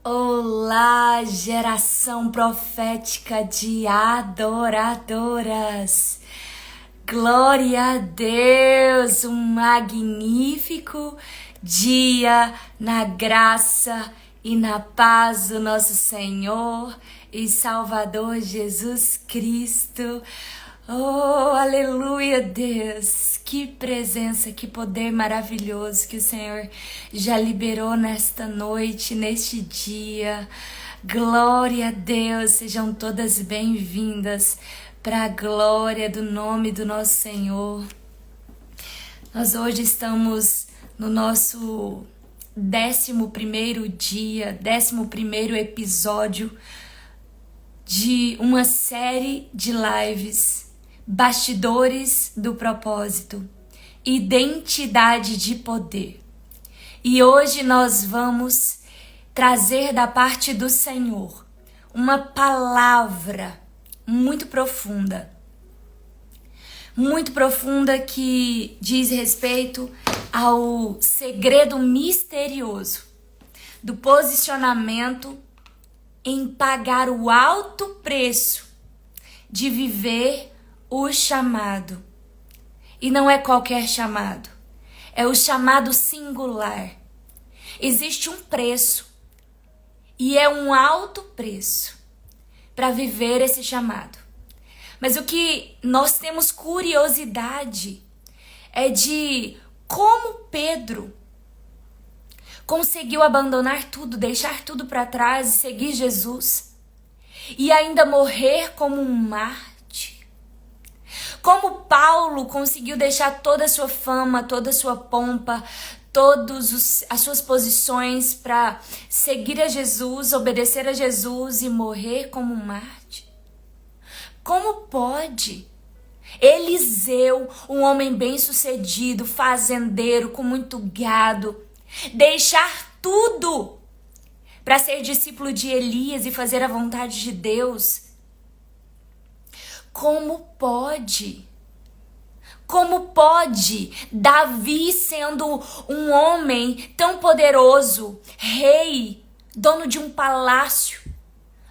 Olá, geração profética de adoradoras. Glória a Deus, um magnífico dia na graça e na paz do nosso Senhor e Salvador Jesus Cristo. Oh, aleluia, Deus! Que presença, que poder maravilhoso que o Senhor já liberou nesta noite, neste dia. Glória a Deus, sejam todas bem-vindas para a glória do nome do nosso Senhor. Nós hoje estamos no nosso 11º dia, 11º episódio de uma série de lives. Bastidores do propósito, identidade de poder. E hoje nós vamos trazer da parte do Senhor uma palavra muito profunda que diz respeito ao segredo misterioso do posicionamento em pagar o alto preço de viver o chamado. E não é qualquer chamado. É o chamado singular. Existe um preço. E é um alto preço para viver esse chamado. Mas o que nós temos curiosidade é de como Pedro conseguiu abandonar tudo, deixar tudo para trás e seguir Jesus. E ainda morrer como um mártir. Como Paulo conseguiu deixar toda a sua fama, toda a sua pompa, todas as suas posições para seguir a Jesus, obedecer a Jesus e morrer como um mártir? Como pode Eliseu, um homem bem-sucedido, fazendeiro, com muito gado, deixar tudo para ser discípulo de Elias e fazer a vontade de Deus? Como pode? Como pode Davi, sendo um homem tão poderoso, rei, dono de um palácio,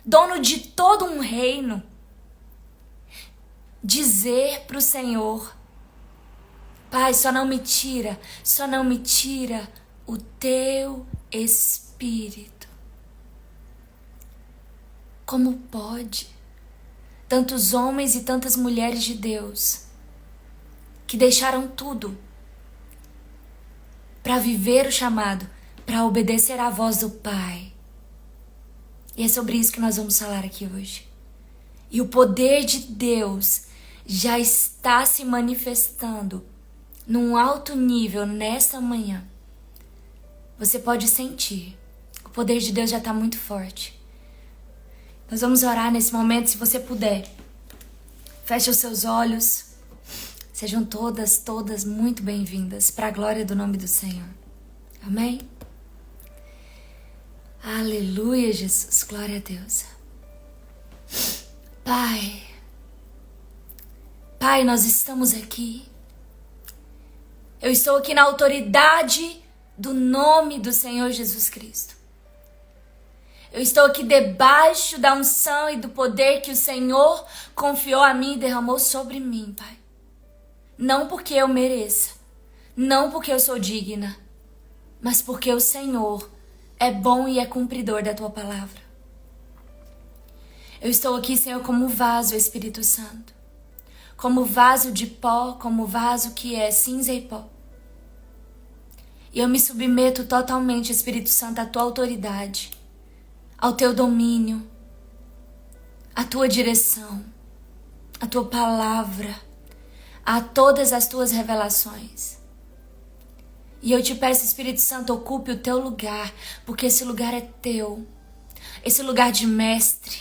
dono de todo um reino, dizer para o Senhor: Pai, só não me tira o teu Espírito? Como pode? Tantos homens e tantas mulheres de Deus que deixaram tudo para viver o chamado, para obedecer à voz do Pai. E é sobre isso que nós vamos falar aqui hoje. E o poder de Deus já está se manifestando num alto nível nesta manhã. Você pode sentir. O poder de Deus já está muito forte. Nós vamos orar nesse momento, se você puder. Feche os seus olhos. Sejam todas muito bem-vindas para a glória do nome do Senhor. Amém? Aleluia, Jesus. Glória a Deus. Pai, nós estamos aqui. Eu estou aqui na autoridade do nome do Senhor Jesus Cristo. Eu estou aqui debaixo da unção e do poder que o Senhor confiou a mim e derramou sobre mim, Pai. Não porque eu mereça, não porque eu sou digna, mas porque o Senhor é bom e é cumpridor da Tua palavra. Eu estou aqui, Senhor, como vaso, Espírito Santo. Como vaso de pó, como vaso que é cinza e pó. E eu me submeto totalmente, Espírito Santo, à Tua autoridade, ao Teu domínio, à Tua direção, à Tua palavra, a todas as Tuas revelações. E eu te peço, Espírito Santo, ocupe o Teu lugar, porque esse lugar é Teu. Esse lugar de mestre,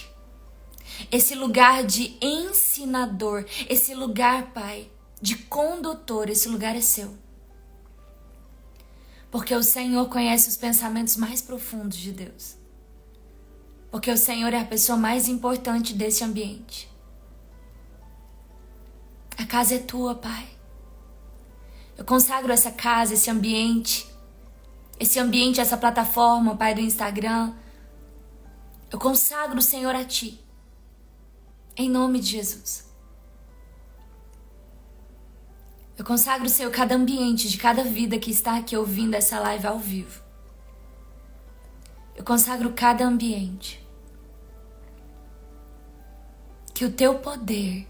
esse lugar de ensinador, esse lugar, Pai, de condutor, esse lugar é Seu. Porque o Senhor conhece os pensamentos mais profundos de Deus. Porque o Senhor é a pessoa mais importante desse ambiente. A casa é Tua, Pai. Eu consagro essa casa, esse ambiente, essa plataforma, Pai, do Instagram, Eu consagro, Senhor, a Ti. Em nome de Jesus. Eu consagro, Senhor, cada ambiente de cada vida que está aqui ouvindo essa live ao vivo. Eu consagro cada ambiente. Que o Teu poder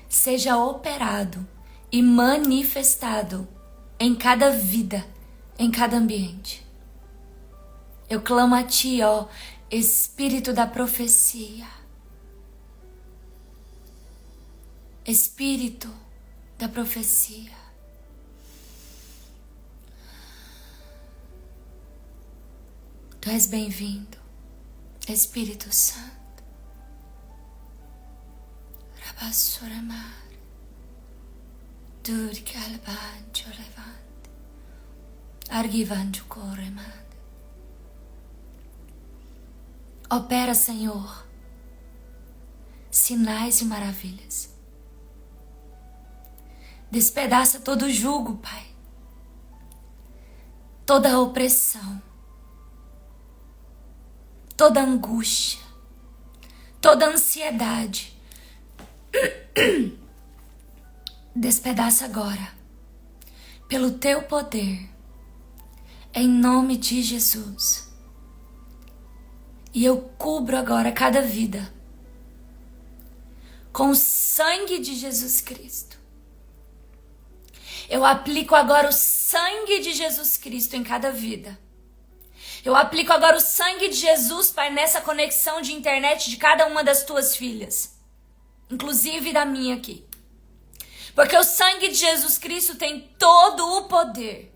seja operado e manifestado em cada vida, em cada ambiente. Eu clamo a Ti, ó Espírito da profecia. Espírito da profecia. Tu és bem-vindo, Espírito Santo. Rabassoramar, Durkalbancho levante, Argivancho corremade. Opera, Senhor, sinais e maravilhas. Despedaça todo jugo, Pai. Toda opressão. Toda angústia. Toda ansiedade. Despedaça agora. Pelo Teu poder. Em nome de Jesus. E eu cubro agora cada vida. Com o sangue de Jesus Cristo. Eu aplico agora o sangue de Jesus Cristo em cada vida. Eu aplico agora o sangue de Jesus, Pai, nessa conexão de internet de cada uma das Tuas filhas. Inclusive da minha aqui. Porque o sangue de Jesus Cristo tem todo o poder.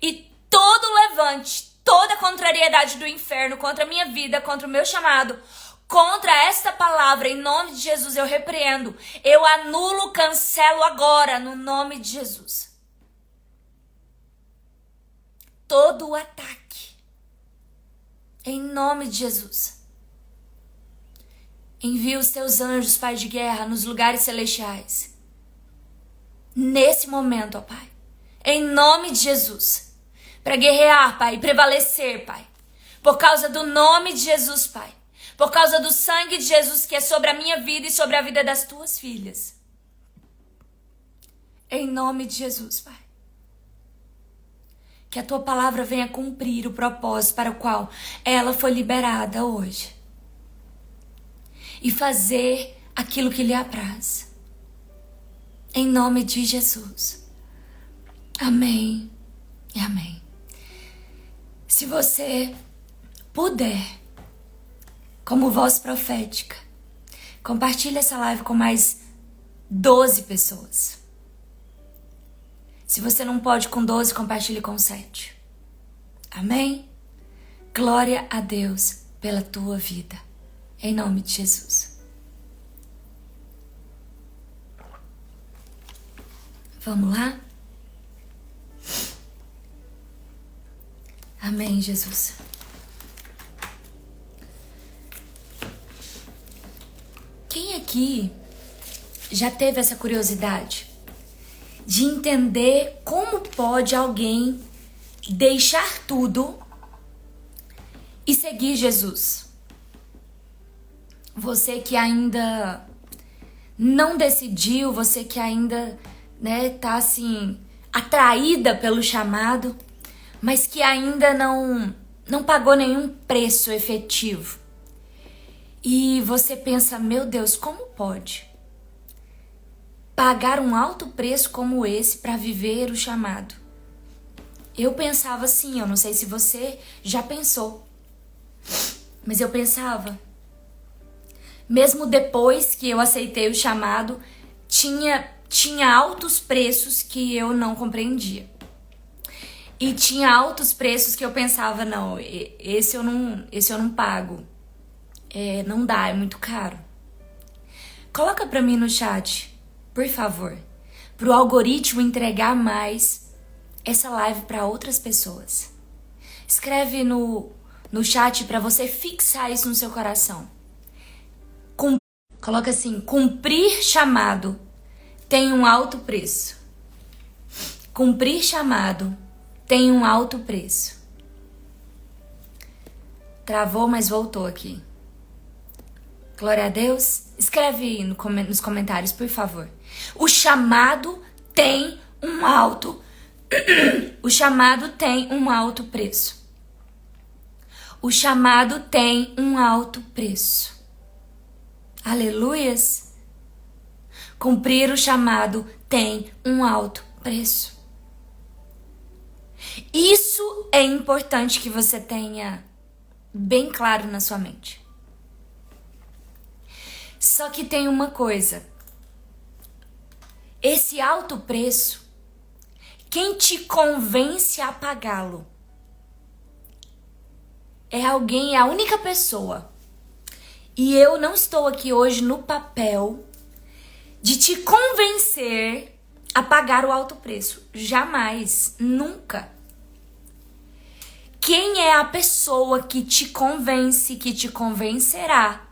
E todo levante, toda contrariedade do inferno contra a minha vida, contra o meu chamado, contra esta palavra, em nome de Jesus, eu repreendo. Eu anulo, cancelo agora, no nome de Jesus. Todo o ataque. Em nome de Jesus. Envia os Teus anjos, Pai de guerra, nos lugares celestiais. Nesse momento, ó Pai. Em nome de Jesus. Para guerrear, Pai, e prevalecer, Pai. Por causa do nome de Jesus, Pai. Por causa do sangue de Jesus que é sobre a minha vida e sobre a vida das Tuas filhas. Em nome de Jesus, Pai. Que a Tua palavra venha cumprir o propósito para o qual ela foi liberada hoje. E fazer aquilo que lhe apraz. Em nome de Jesus. Amém e amém. Se você puder, como voz profética, compartilhe essa live com mais 12 pessoas. Se você não pode com 12, compartilhe com 7. Amém? Glória a Deus pela tua vida. Em nome de Jesus. Vamos lá? Amém, Jesus. Quem aqui já teve essa curiosidade de entender como pode alguém deixar tudo e seguir Jesus? Você que ainda não decidiu, você que ainda, tá assim, atraída pelo chamado, mas que ainda não pagou nenhum preço efetivo. E você pensa, meu Deus, como pode pagar um alto preço como esse para viver o chamado? Eu pensava assim, eu não sei se você já pensou, mas eu pensava, mesmo depois que eu aceitei o chamado, tinha altos preços que eu não compreendia. E tinha altos preços que eu pensava, não, esse eu não pago. Não dá, é muito caro. Coloca pra mim no chat, por favor, pro algoritmo entregar mais essa live para outras pessoas. Escreve no chat para você fixar isso no seu coração. Coloca assim, cumprir chamado tem um alto preço. Cumprir chamado tem um alto preço. Travou, mas voltou aqui. Glória a Deus. Escreve aí nos comentários, por favor. O chamado tem um alto. O chamado tem um alto preço. O chamado tem um alto preço. Aleluias. Cumprir o chamado tem um alto preço. Isso é importante que você tenha bem claro na sua mente. Só que tem uma coisa. Esse alto preço, quem te convence a pagá-lo é alguém, é a única pessoa. E eu não estou aqui hoje no papel de te convencer a pagar o alto preço. Jamais, nunca. Quem é a pessoa que te convence, que te convencerá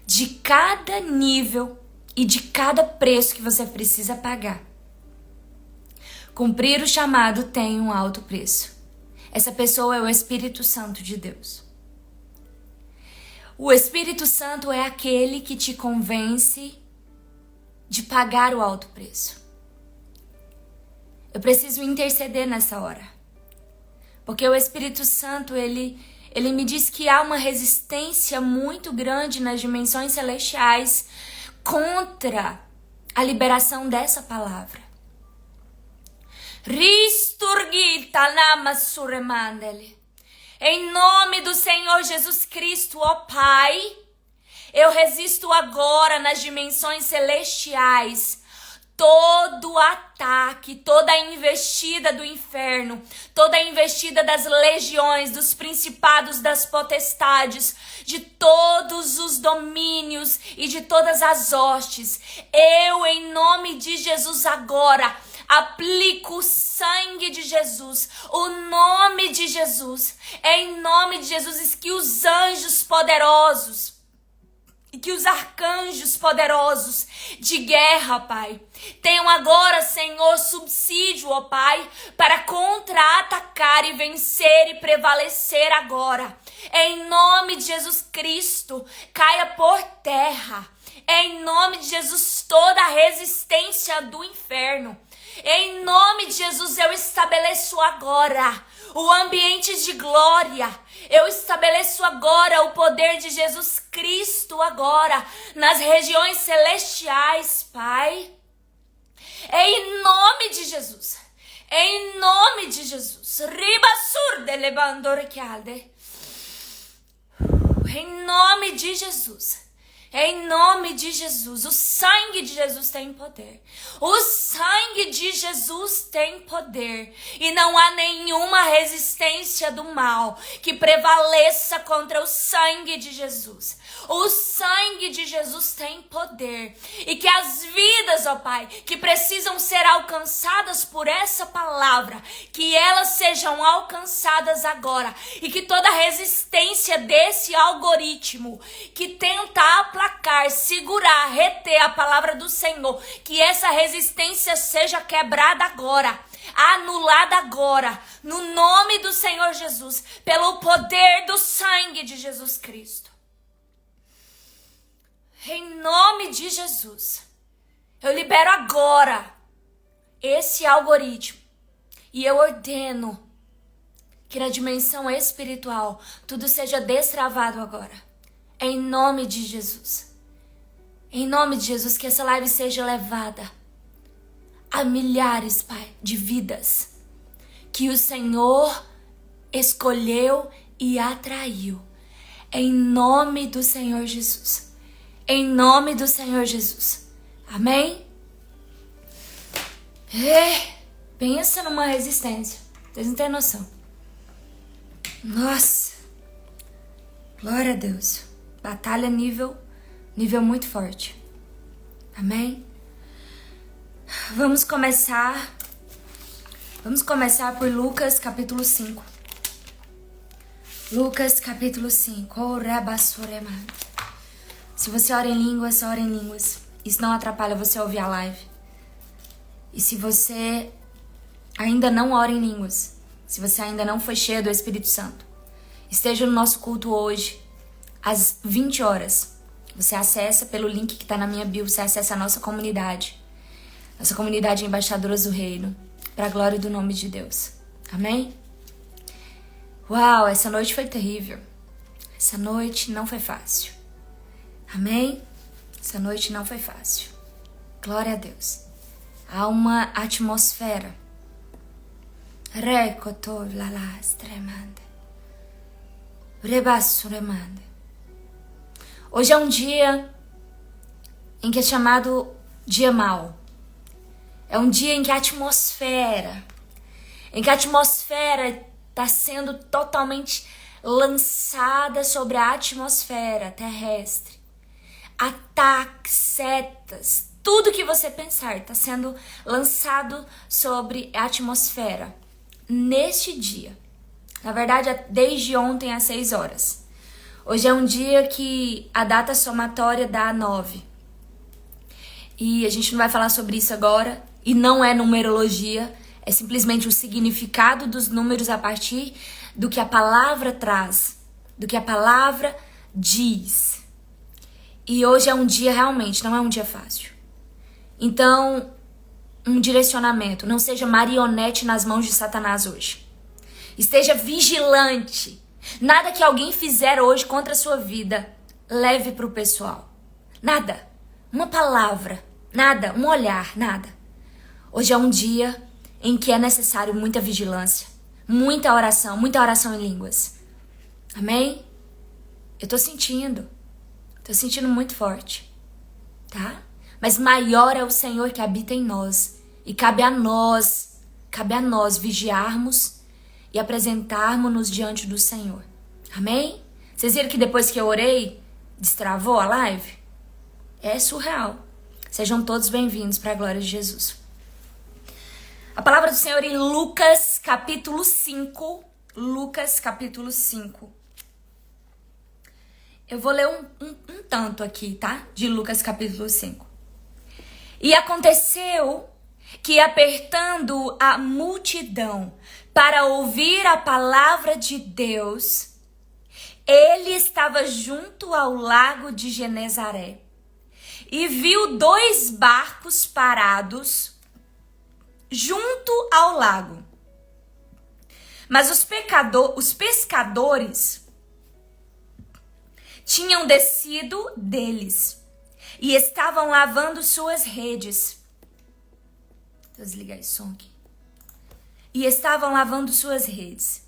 de cada nível e de cada preço que você precisa pagar? Cumprir o chamado tem um alto preço. Essa pessoa é o Espírito Santo de Deus. O Espírito Santo é aquele que te convence de pagar o alto preço. Eu preciso interceder nessa hora. Porque o Espírito Santo, ele me diz que há uma resistência muito grande nas dimensões celestiais contra a liberação dessa palavra. Em nome do Senhor Jesus Cristo, ó Pai, eu resisto agora nas dimensões celestiais todo ataque, toda investida do inferno, toda investida das legiões, dos principados, das potestades, de todos os domínios e de todas as hostes. Eu, em nome de Jesus, agora aplico o sangue de Jesus, o nome de Jesus. É em nome de Jesus que os anjos poderosos e que os arcanjos poderosos de guerra, Pai, tenham agora, Senhor, subsídio, ó Pai, para contra-atacar e vencer e prevalecer agora. Em nome de Jesus Cristo, caia por terra. Em nome de Jesus, toda a resistência do inferno. Em nome de Jesus, eu estabeleço agora o ambiente de glória. Eu estabeleço agora o poder de Jesus Cristo agora nas regiões celestiais, Pai. Em nome de Jesus. Em nome de Jesus. Em nome de Jesus. Em nome de Jesus, o sangue de Jesus tem poder. O sangue de Jesus tem poder. E não há nenhuma resistência do mal que prevaleça contra o sangue de Jesus. O sangue de Jesus tem poder. E que as vidas, ó Pai, que precisam ser alcançadas por essa palavra, que elas sejam alcançadas agora. E que toda resistência desse algoritmo que tenta aplacar, segurar, reter a palavra do Senhor, que essa resistência seja quebrada agora, anulada agora, no nome do Senhor Jesus, pelo poder do sangue de Jesus Cristo. Em nome de Jesus, eu libero agora esse algoritmo e eu ordeno que na dimensão espiritual tudo seja destravado agora. Em nome de Jesus. Em nome de Jesus, que essa live seja levada a milhares, Pai, de vidas que o Senhor escolheu e atraiu. Em nome do Senhor Jesus. Em nome do Senhor Jesus. Amém? Pensa numa resistência. Vocês não têm noção. Nossa. Glória a Deus. Batalha nível muito forte. Amém? Vamos começar por Lucas capítulo 5. Lucas capítulo 5. Se você ora em línguas, ora em línguas. Isso não atrapalha você ouvir a live. E se você ainda não ora em línguas, se você ainda não foi cheio do Espírito Santo, esteja no nosso culto hoje, às 20 horas. Você acessa pelo link que está na minha bio, você acessa a nossa comunidade Embaixadoras do Reino, para a glória do nome de Deus. Amém? Uau, essa noite foi terrível. Essa noite não foi fácil. Amém? Essa noite não foi fácil. Glória a Deus. Há uma atmosfera. Hoje é um dia em que é chamado dia mau. É um dia em que a atmosfera está sendo totalmente lançada sobre a atmosfera terrestre. Ataques, setas, tudo que você pensar está sendo lançado sobre a atmosfera. Neste dia, na verdade, desde ontem às 6 horas. Hoje é um dia que a data somatória dá 9. E a gente não vai falar sobre isso agora. E não é numerologia, é simplesmente o significado dos números a partir do que a palavra traz, do que a palavra diz. E hoje é um dia realmente, não é um dia fácil. Então, um direcionamento, não seja marionete nas mãos de Satanás hoje. Esteja vigilante. Nada que alguém fizer hoje contra a sua vida, leve para o pessoal. Nada. Uma palavra, nada. Um olhar, nada. Hoje é um dia em que é necessário muita vigilância, muita oração em línguas. Amém? Eu tô sentindo muito forte, tá? Mas maior é o Senhor que habita em nós. E cabe a nós vigiarmos e apresentarmos-nos diante do Senhor. Amém? Vocês viram que depois que eu orei, destravou a live? É surreal. Sejam todos bem-vindos para a glória de Jesus. A palavra do Senhor em Lucas capítulo 5. Lucas capítulo 5. Eu vou ler um tanto aqui, tá? De Lucas capítulo 5. E aconteceu que, apertando a multidão para ouvir a palavra de Deus, ele estava junto ao lago de Genezaré e viu 2 barcos parados junto ao lago. Mas os pescadores tinham descido deles e estavam lavando suas redes. Vou desligar esse som aqui. E estavam lavando suas redes.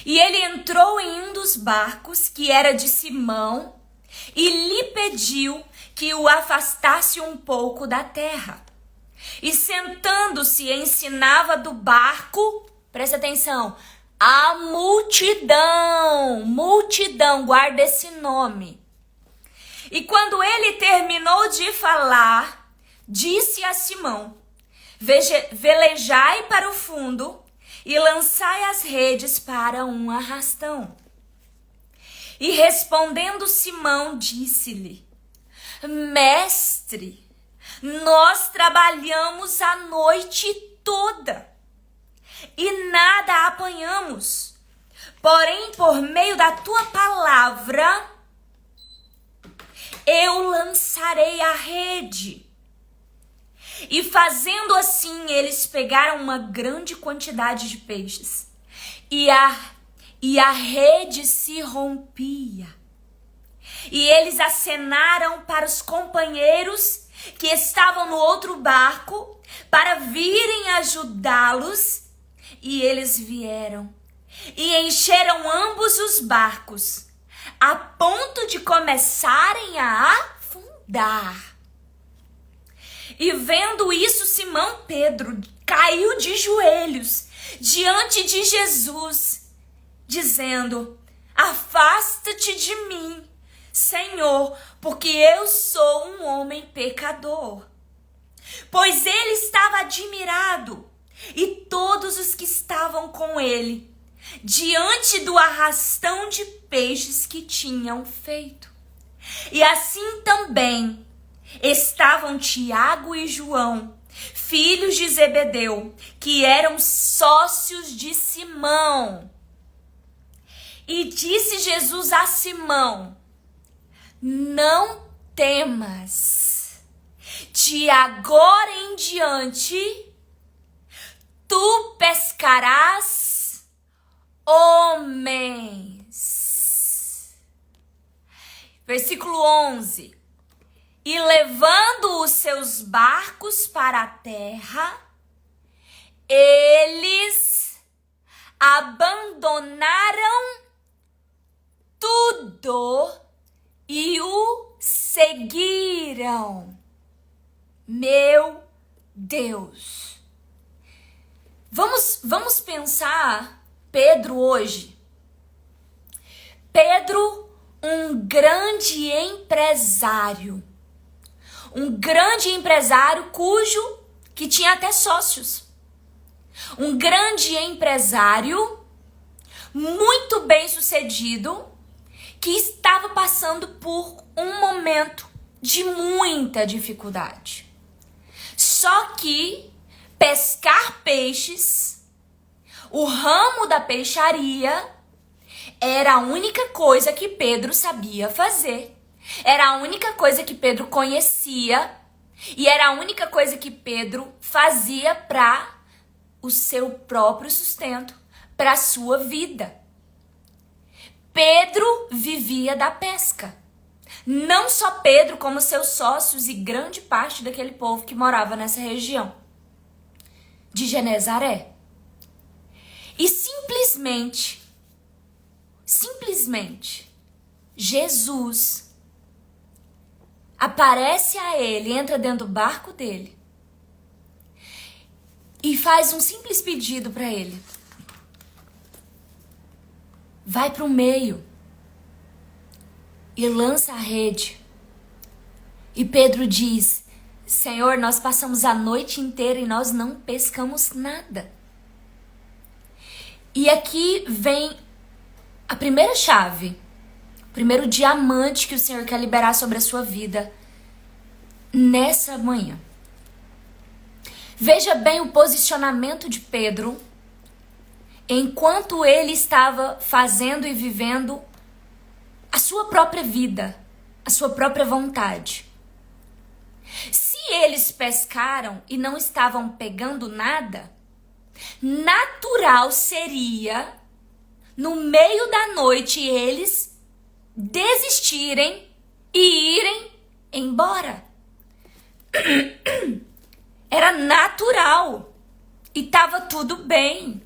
E ele entrou em um dos barcos, que era de Simão, e lhe pediu que o afastasse um pouco da terra. E sentando-se, ensinava do barco, presta atenção, a multidão, guarda esse nome. E quando ele terminou de falar, disse a Simão: velejai para o fundo e lançai as redes para um arrastão. E respondendo Simão, disse-lhe: Mestre, nós trabalhamos a noite toda e nada apanhamos. Porém, por meio da tua palavra, eu lançarei a rede. E fazendo assim, eles pegaram uma grande quantidade de peixes. E a rede se rompia. E eles acenaram para os companheiros que estavam no outro barco para virem ajudá-los. E eles vieram e encheram ambos os barcos, a ponto de começarem a afundar. E vendo isso, Simão Pedro caiu de joelhos diante de Jesus, dizendo: Afasta-te de mim, Senhor, porque eu sou um homem pecador. Pois ele estava admirado, e todos os que estavam com ele, diante do arrastão de peixes que tinham feito. E assim também estavam Tiago e João, filhos de Zebedeu, que eram sócios de Simão. E disse Jesus a Simão: não temas, de agora em diante tu pescarás homens. Versículo 11. E levando os seus barcos para a terra, eles abandonaram tudo e o seguiram. Meu Deus. Vamos pensar Pedro hoje. Pedro, um grande empresário. Um grande empresário que tinha até sócios. Um grande empresário, muito bem sucedido, que estava passando por um momento de muita dificuldade. Só que pescar peixes, o ramo da peixaria, era a única coisa que Pedro sabia fazer. Era a única coisa que Pedro conhecia e era a única coisa que Pedro fazia para o seu próprio sustento, para a sua vida. Pedro vivia da pesca. Não só Pedro, como seus sócios e grande parte daquele povo que morava nessa região de Genezaré. E simplesmente, Jesus aparece a ele, entra dentro do barco dele e faz um simples pedido para ele. Vai para o meio e lança a rede. E Pedro diz: Senhor, nós passamos a noite inteira e nós não pescamos nada. E aqui vem a primeira chave, o primeiro diamante que o Senhor quer liberar sobre a sua vida nessa manhã. Veja bem o posicionamento de Pedro enquanto ele estava fazendo e vivendo a sua própria vida, a sua própria vontade. Se eles pescaram e não estavam pegando nada, natural seria, no meio da noite, eles desistirem e irem embora. Era natural e estava tudo bem.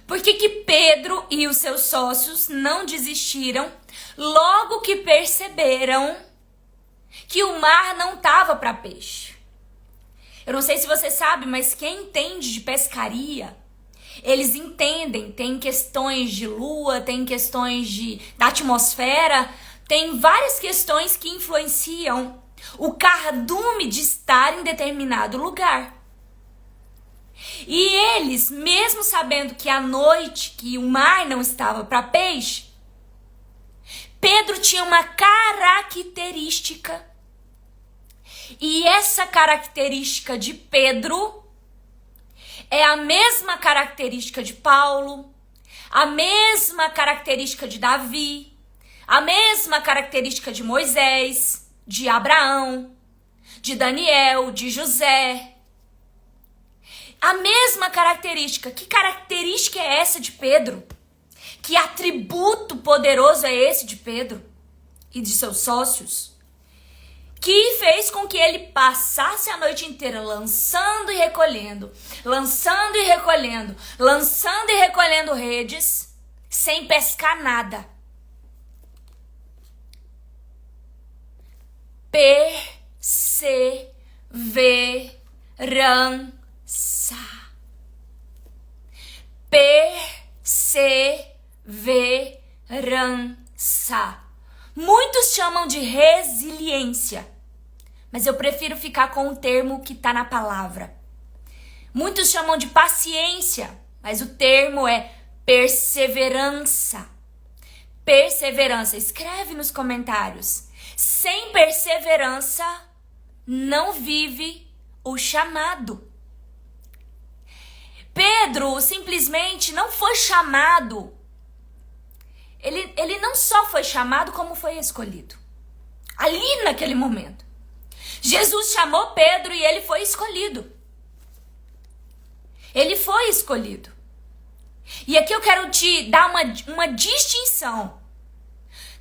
Por que Pedro e os seus sócios não desistiram logo que perceberam que o mar não estava para peixe? Eu não sei se você sabe, mas quem entende de pescaria, eles entendem. Tem questões de lua, tem questões da atmosfera, tem várias questões que influenciam o cardume de estar em determinado lugar. E eles, mesmo sabendo que à noite, que o mar não estava para peixe, Pedro tinha uma característica. E essa característica de Pedro é a mesma característica de Paulo, a mesma característica de Davi, a mesma característica de Moisés, de Abraão, de Daniel, de José. A mesma característica. Que característica é essa de Pedro? Que atributo poderoso é esse de Pedro e de seus sócios? Que fez com que ele passasse a noite inteira lançando e recolhendo, lançando e recolhendo, lançando e recolhendo redes, sem pescar nada. Perseverança. Perseverança. Muitos chamam de resiliência, mas eu prefiro ficar com o termo que está na palavra. Muitos chamam de paciência, mas o termo é perseverança. Perseverança. Escreve nos comentários. Sem perseverança, não vive o chamado. Pedro simplesmente não foi chamado ele não só foi chamado, como foi escolhido. Ali naquele momento. Jesus chamou Pedro e ele foi escolhido. Ele foi escolhido. E aqui eu quero te dar uma distinção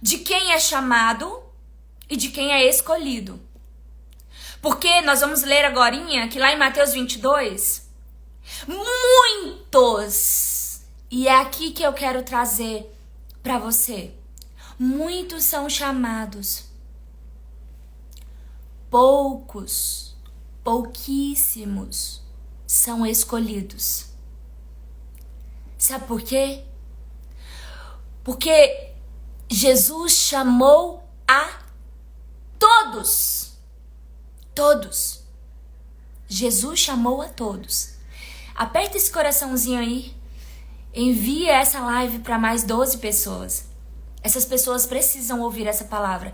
de quem é chamado e de quem é escolhido. Porque nós vamos ler agorinha que lá em Mateus 22, muitos, e é aqui que eu quero trazer para você, muitos são chamados, pouquíssimos são escolhidos. Sabe por quê? Porque Jesus chamou a todos. Todos. Jesus chamou a todos. Aperta esse coraçãozinho aí. Envia essa live para mais 12 pessoas. Essas pessoas precisam ouvir essa palavra.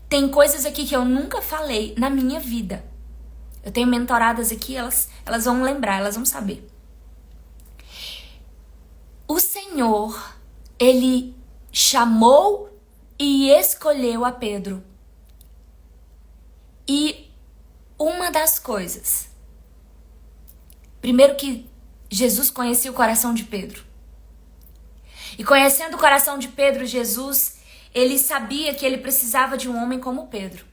Tem coisas aqui que eu nunca falei na minha vida. Eu tenho mentoradas aqui, elas vão lembrar, elas vão saber. O Senhor, Ele chamou e escolheu a Pedro. E uma das coisas, primeiro que Jesus conhecia o coração de Pedro. E conhecendo o coração de Pedro, Jesus, ele sabia que ele precisava de um homem como Pedro.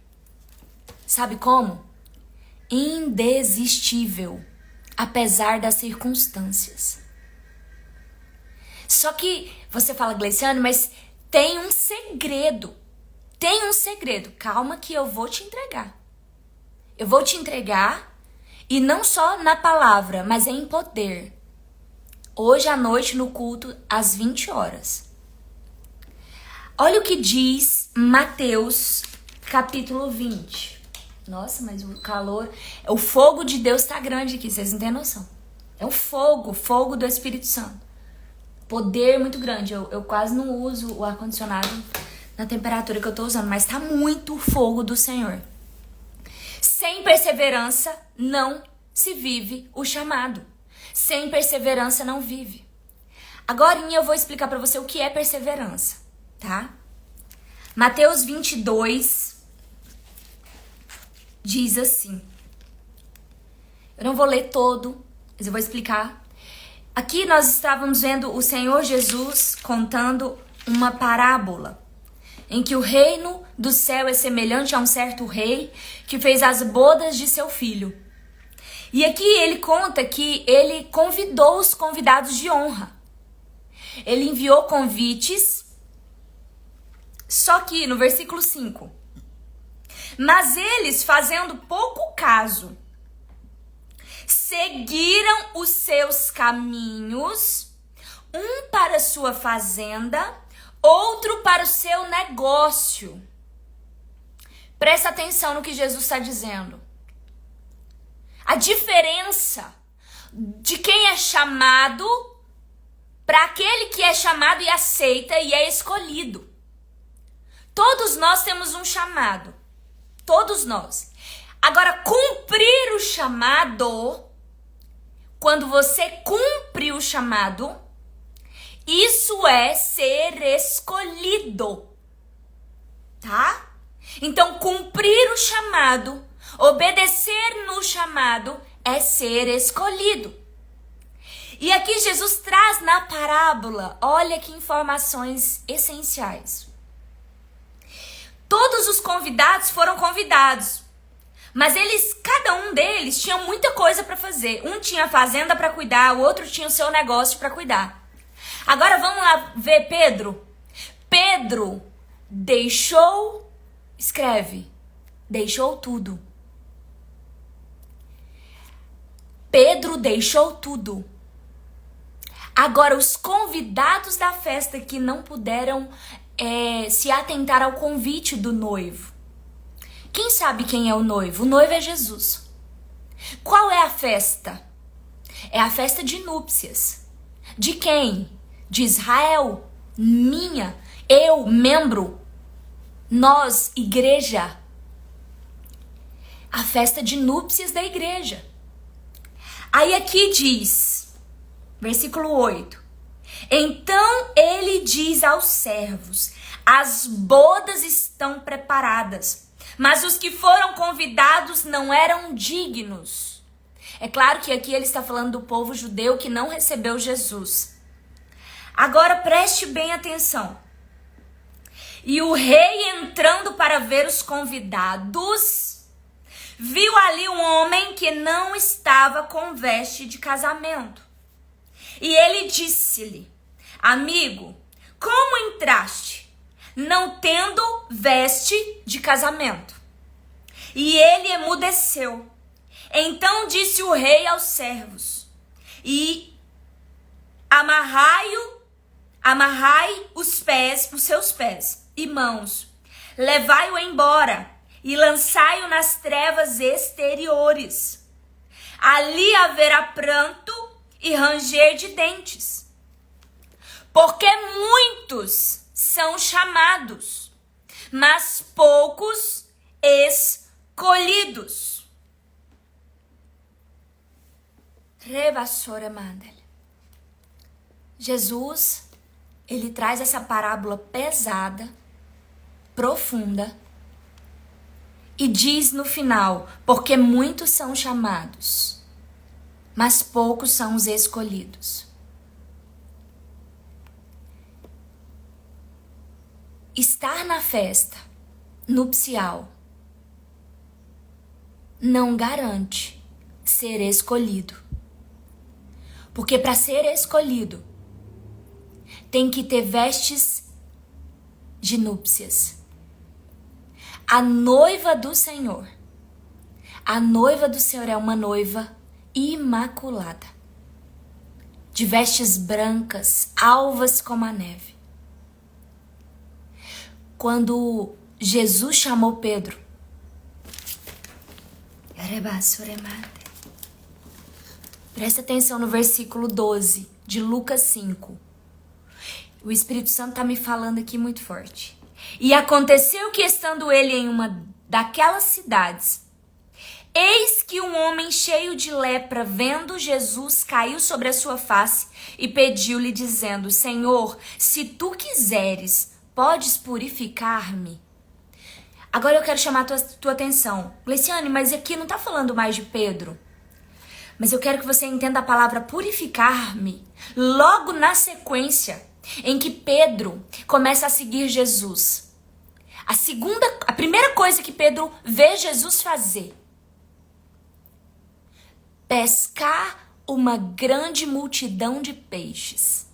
Sabe como? Indesistível, apesar das circunstâncias. Só que você fala, Gleiciane, mas tem um segredo. Tem um segredo. Calma que eu vou te entregar. Eu vou te entregar, e não só na palavra, mas em poder. Hoje à noite no culto, às 20 horas. Olha o que diz Mateus, capítulo 20. Nossa, mas o calor... O fogo de Deus tá grande aqui, vocês não têm noção. É um fogo do Espírito Santo. Poder muito grande. Eu quase não uso o ar-condicionado na temperatura que eu tô usando, mas tá muito fogo do Senhor. Sem perseverança não se vive o chamado. Sem perseverança não vive. Agora eu vou explicar pra você o que é perseverança, tá? Mateus 22 diz assim. Eu não vou ler todo, mas eu vou explicar. Aqui nós estávamos vendo o Senhor Jesus contando uma parábola em que o reino do céu é semelhante a um certo rei que fez as bodas de seu filho. E aqui ele conta que ele convidou os convidados de honra. Ele enviou convites, só que no versículo 5. Mas eles, fazendo pouco caso, seguiram os seus caminhos, um para sua fazenda, outro para o seu negócio. Presta atenção no que Jesus está dizendo. A diferença de quem é chamado para aquele que é chamado e aceita e é escolhido. Todos nós temos um chamado. Todos nós. Agora, cumprir o chamado, quando você cumpre o chamado, isso é ser escolhido. Tá? Então, cumprir o chamado, obedecer no chamado, é ser escolhido. E aqui Jesus traz na parábola, olha que informações essenciais. Todos os convidados foram convidados, mas cada um deles tinha muita coisa para fazer. Um tinha a fazenda para cuidar, o outro tinha o seu negócio para cuidar. Agora vamos lá ver Pedro. Pedro deixou, escreve, deixou tudo. Pedro deixou tudo. Agora, os convidados da festa que não puderam se atentar ao convite do noivo. Quem sabe quem é o noivo? O noivo é Jesus. Qual é a festa? É a festa de núpcias. De quem? De Israel. Minha. Eu, membro. Nós, igreja. A festa de núpcias da igreja. Aí aqui diz, versículo 8. Então ele diz aos servos: as bodas estão preparadas, mas os que foram convidados não eram dignos. É claro que aqui ele está falando do povo judeu que não recebeu Jesus. Agora preste bem atenção. E o rei, entrando para ver os convidados, viu ali um homem que não estava com veste de casamento. E ele disse-lhe: amigo, como entraste, não tendo veste de casamento? E ele emudeceu. Então disse o rei aos servos: e amarrai os seus pés e mãos, levai-o embora e lançai-o nas trevas exteriores. Ali haverá pranto e ranger de dentes, porque muitos são chamados, mas poucos escolhidos. Jesus, ele traz essa parábola pesada, profunda, e diz no final: porque muitos são chamados, mas poucos são os escolhidos. Estar na festa nupcial não garante ser escolhido. Porque para ser escolhido, tem que ter vestes de núpcias. A noiva do Senhor é uma noiva imaculada, de vestes brancas, alvas como a neve. Quando Jesus chamou Pedro, presta atenção no versículo 12 de Lucas 5. O Espírito Santo está me falando aqui muito forte. E aconteceu que, estando ele em uma daquelas cidades, eis que um homem cheio de lepra, vendo Jesus, caiu sobre a sua face e pediu-lhe, dizendo: Senhor, se tu quiseres, podes purificar-me. Agora eu quero chamar a tua atenção. Gleiciane, mas aqui não está falando mais de Pedro. Mas eu quero que você entenda a palavra purificar-me logo na sequência em que Pedro começa a seguir Jesus. A primeira coisa que Pedro vê Jesus fazer: pescar uma grande multidão de peixes.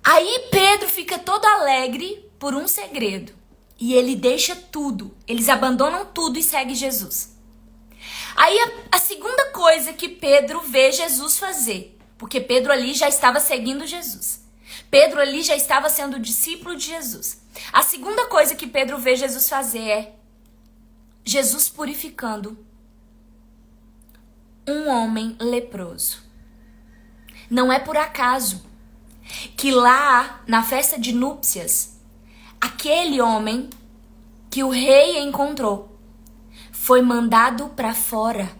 Aí Pedro fica todo alegre por um segredo. E ele deixa tudo. Eles abandonam tudo e seguem Jesus. Aí a segunda coisa que Pedro vê Jesus fazer, porque Pedro ali já estava seguindo Jesus. Pedro ali já estava sendo discípulo de Jesus. A segunda coisa que Pedro vê Jesus fazer é Jesus purificando um homem leproso. Não é por acaso que lá na festa de núpcias, aquele homem que o rei encontrou foi mandado para fora.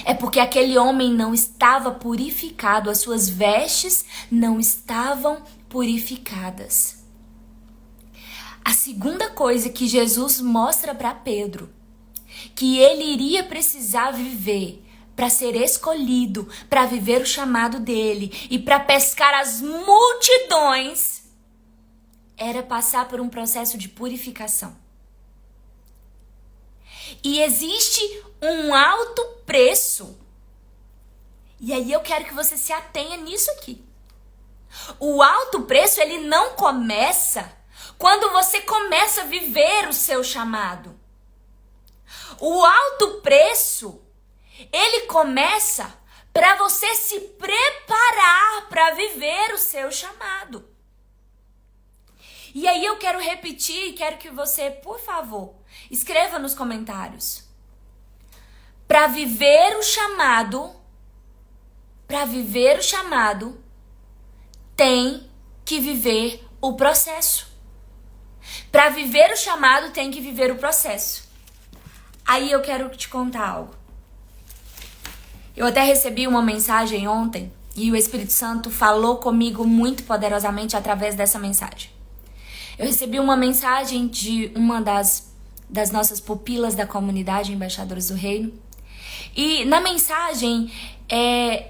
É porque aquele homem não estava purificado, as suas vestes não estavam purificadas. A segunda coisa que Jesus mostra para Pedro, que ele iria precisar viver para ser escolhido, para viver o chamado dele e para pescar as multidões, era passar por um processo de purificação. E existe um alto preço. E aí eu quero que você se atenha nisso aqui. O alto preço, ele não começa quando você começa a viver o seu chamado. O alto preço, ele começa para você se preparar para viver o seu chamado. E aí eu quero repetir e quero que você, por favor, escreva nos comentários. Para viver o chamado, tem que viver o processo. Para viver o chamado, tem que viver o processo. Aí eu quero te contar algo. Eu até recebi uma mensagem ontem E o Espírito Santo falou comigo muito poderosamente através dessa mensagem. Eu recebi uma mensagem de uma das nossas pupilas da comunidade Embaixadores do Reino. E na mensagem,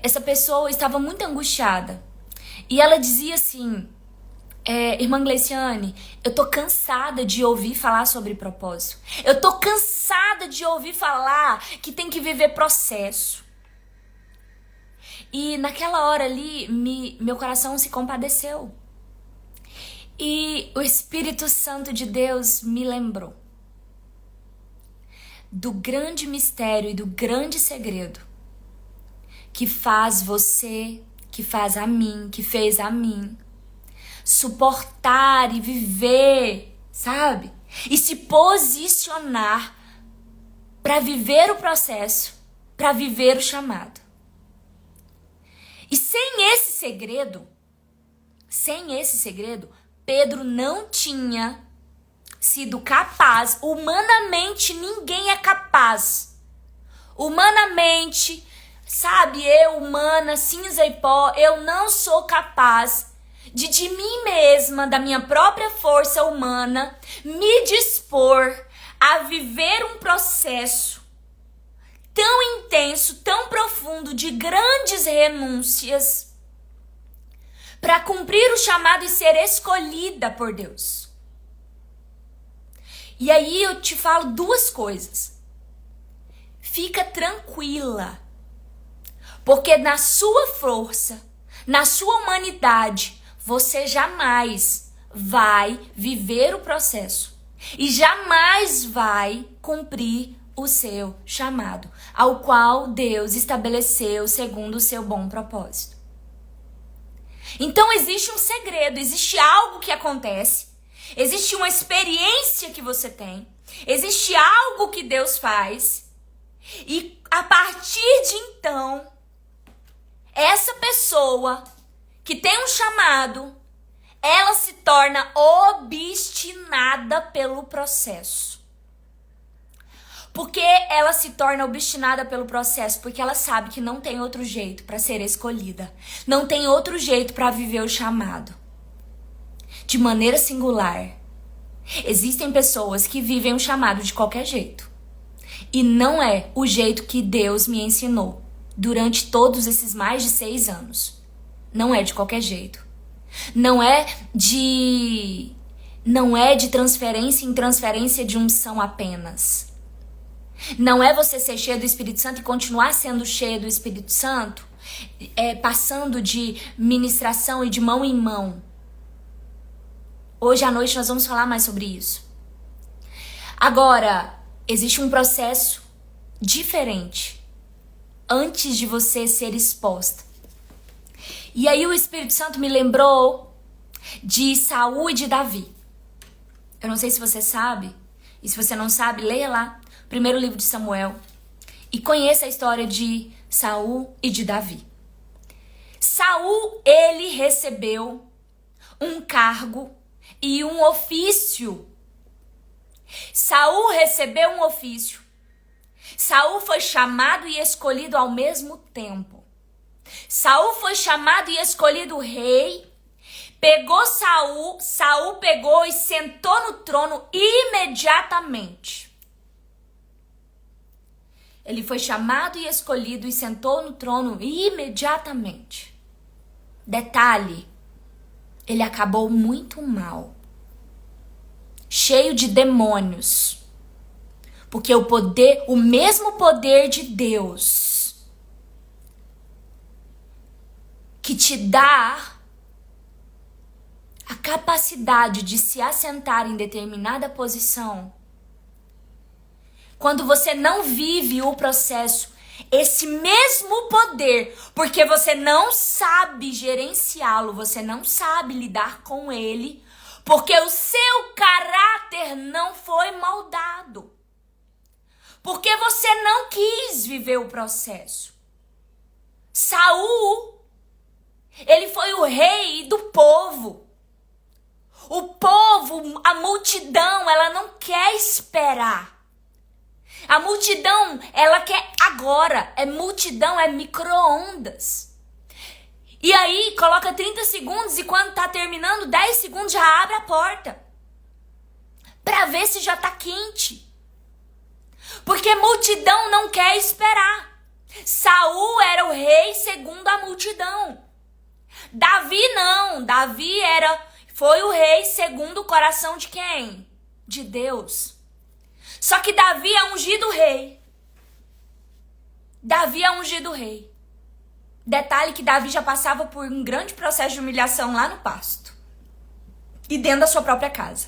essa pessoa estava muito angustiada. E ela dizia assim: irmã Gleiciane, eu tô cansada de ouvir falar sobre propósito. Eu tô cansada de ouvir falar que tem que viver processo. E naquela hora ali, meu coração se compadeceu. E o Espírito Santo de Deus me lembrou do grande mistério e do grande segredo que faz você, que faz a mim, que fez a mim suportar e viver, sabe? E se posicionar para viver o processo, para viver o chamado. E sem esse segredo, Pedro não tinha sido capaz. Humanamente, ninguém é capaz. Humanamente, sabe, eu, humana, cinza e pó, eu não sou capaz de mim mesma, da minha própria força humana, me dispor a viver um processo tão intenso, tão profundo, de grandes renúncias, para cumprir o chamado e ser escolhida por Deus. E aí eu te falo duas coisas. Fica tranquila, porque na sua força, na sua humanidade, você jamais vai viver o processo e jamais vai cumprir o seu chamado, ao qual Deus estabeleceu segundo o seu bom propósito. Então existe um segredo, existe algo que acontece, existe uma experiência que você tem, existe algo que Deus faz, e a partir de então, essa pessoa que tem um chamado, ela se torna obstinada pelo processo. Por que ela se torna obstinada pelo processo? Porque ela sabe que não tem outro jeito para ser escolhida. Não tem outro jeito para viver o chamado. De maneira singular. Existem pessoas que vivem o chamado de qualquer jeito. E não é o jeito que Deus me ensinou durante todos esses mais de 6 anos. Não é de qualquer jeito. Não é de transferência em transferência de unção apenas. Não é você ser cheio do Espírito Santo e continuar sendo cheio do Espírito Santo, passando de ministração e de mão em mão. Hoje à noite nós vamos falar mais sobre isso. Agora, existe um processo diferente antes de você ser exposta. E aí o Espírito Santo me lembrou de Saul e de Davi. Eu não sei se você sabe, e se você não sabe, leia lá. Primeiro livro de Samuel, e conheça a história de Saul e de Davi. Saul, ele recebeu um cargo e um ofício. Saul recebeu um ofício. Saul foi chamado e escolhido ao mesmo tempo. Saul foi chamado e escolhido rei. Pegou Saul pegou e sentou no trono imediatamente. Ele foi chamado e escolhido e sentou no trono imediatamente. Detalhe, ele acabou muito mal. Cheio de demônios. Porque o mesmo poder de Deus que te dá a capacidade de se assentar em determinada posição, quando você não vive o processo, esse mesmo poder, porque você não sabe gerenciá-lo, você não sabe lidar com ele, porque o seu caráter não foi moldado. Porque você não quis viver o processo. Saul, ele foi o rei do povo. O povo, a multidão, ela não quer esperar. A multidão, ela quer agora. Multidão é micro-ondas. E aí, coloca 30 segundos e quando tá terminando, 10 segundos já abre a porta. Pra ver se já tá quente. Porque multidão não quer esperar. Saul era o rei segundo a multidão. Davi não. Davi foi o rei segundo o coração de quem? De Deus. Só que Davi é ungido rei. Davi é ungido rei. Detalhe que Davi já passava por um grande processo de humilhação lá no pasto. E dentro da sua própria casa.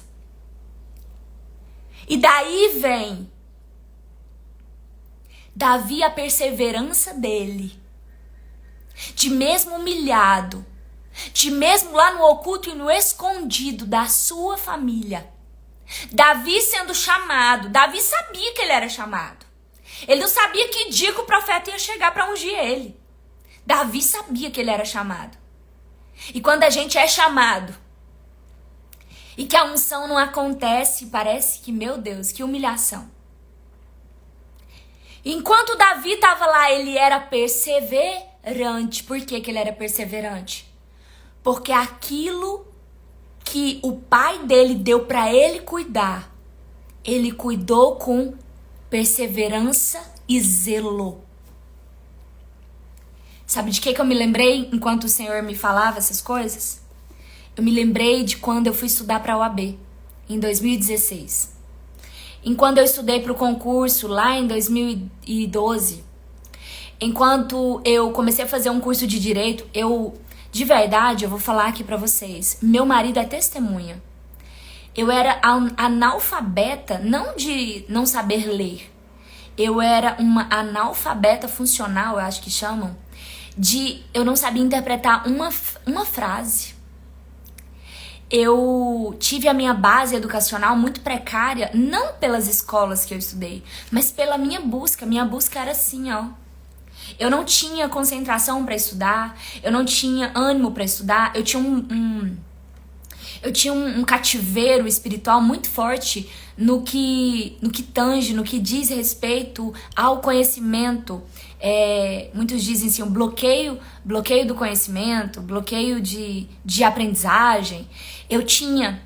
E daí vem Davi, a perseverança dele. De mesmo humilhado. De mesmo lá no oculto e no escondido da sua família. Davi sendo chamado. Davi sabia que ele era chamado. Ele não sabia que dia que o profeta ia chegar para ungir ele. Davi sabia que ele era chamado. E quando a gente é chamado e que a unção não acontece, parece que, meu Deus, que humilhação. Enquanto Davi estava lá, ele era perseverante. Por que ele era perseverante? Porque aquilo que o pai dele deu para ele cuidar, ele cuidou com perseverança e zelo. Sabe de que eu me lembrei enquanto o Senhor me falava essas coisas? Eu me lembrei de quando eu fui estudar para a OAB, em 2016. Enquanto eu estudei para o concurso lá em 2012, enquanto eu comecei a fazer um curso de direito, de verdade, eu vou falar aqui para vocês, meu marido é testemunha. Eu era analfabeta, não de não saber ler. Eu era uma analfabeta funcional, eu acho que chamam, eu não sabia interpretar uma frase. Eu tive a minha base educacional muito precária, não pelas escolas que eu estudei, mas pela minha busca. Minha busca era assim, ó. Eu não tinha concentração para estudar, eu não tinha ânimo para estudar, eu tinha um cativeiro espiritual muito forte no que tange, no que diz respeito ao conhecimento. Muitos dizem assim, um bloqueio do conhecimento, bloqueio de aprendizagem. Eu tinha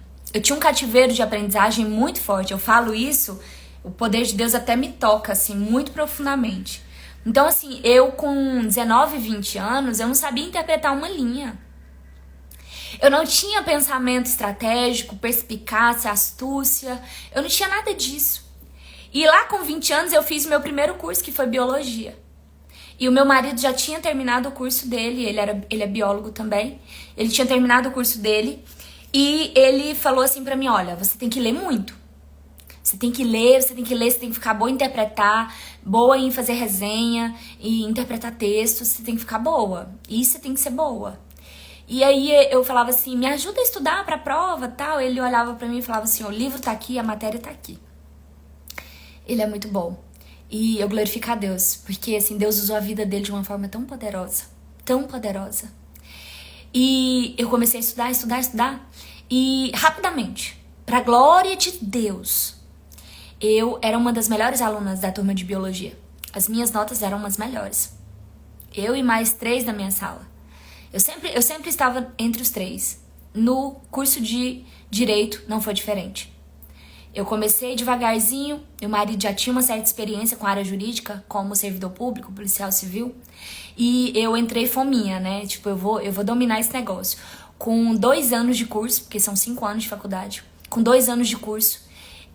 um cativeiro de aprendizagem muito forte. Eu falo isso, o poder de Deus até me toca assim, muito profundamente. Então assim, eu com 19, 20 anos, eu não sabia interpretar uma linha. Eu não tinha pensamento estratégico, perspicácia, astúcia. Eu não tinha nada disso. E lá com 20 anos eu fiz o meu primeiro curso, que foi biologia. E o meu marido já tinha terminado o curso dele, ele é biólogo também. Ele tinha terminado o curso dele e ele falou assim pra mim, olha, você tem que ler muito. Você tem que ler, você tem que ficar boa em interpretar, boa em fazer resenha e interpretar textos, você tem que ficar boa. E você tem que ser boa. E aí eu falava assim, me ajuda a estudar pra prova e tal. Ele olhava pra mim e falava assim, o livro tá aqui, a matéria tá aqui. Ele é muito bom. E eu glorifico a Deus, porque assim, Deus usou a vida dele de uma forma tão poderosa. Tão poderosa. E eu comecei a estudar. E rapidamente, pra glória de Deus, eu era uma das melhores alunas da turma de biologia. As minhas notas eram as melhores. Eu e mais 3 da minha sala. Eu sempre estava entre os 3. No curso de Direito não foi diferente. Eu comecei devagarzinho, meu marido já tinha uma certa experiência com a área jurídica, como servidor público, policial civil, e eu entrei fominha, né? Tipo, eu vou dominar esse negócio. Com 2 anos de curso, porque são 5 anos de faculdade, com 2 anos de curso,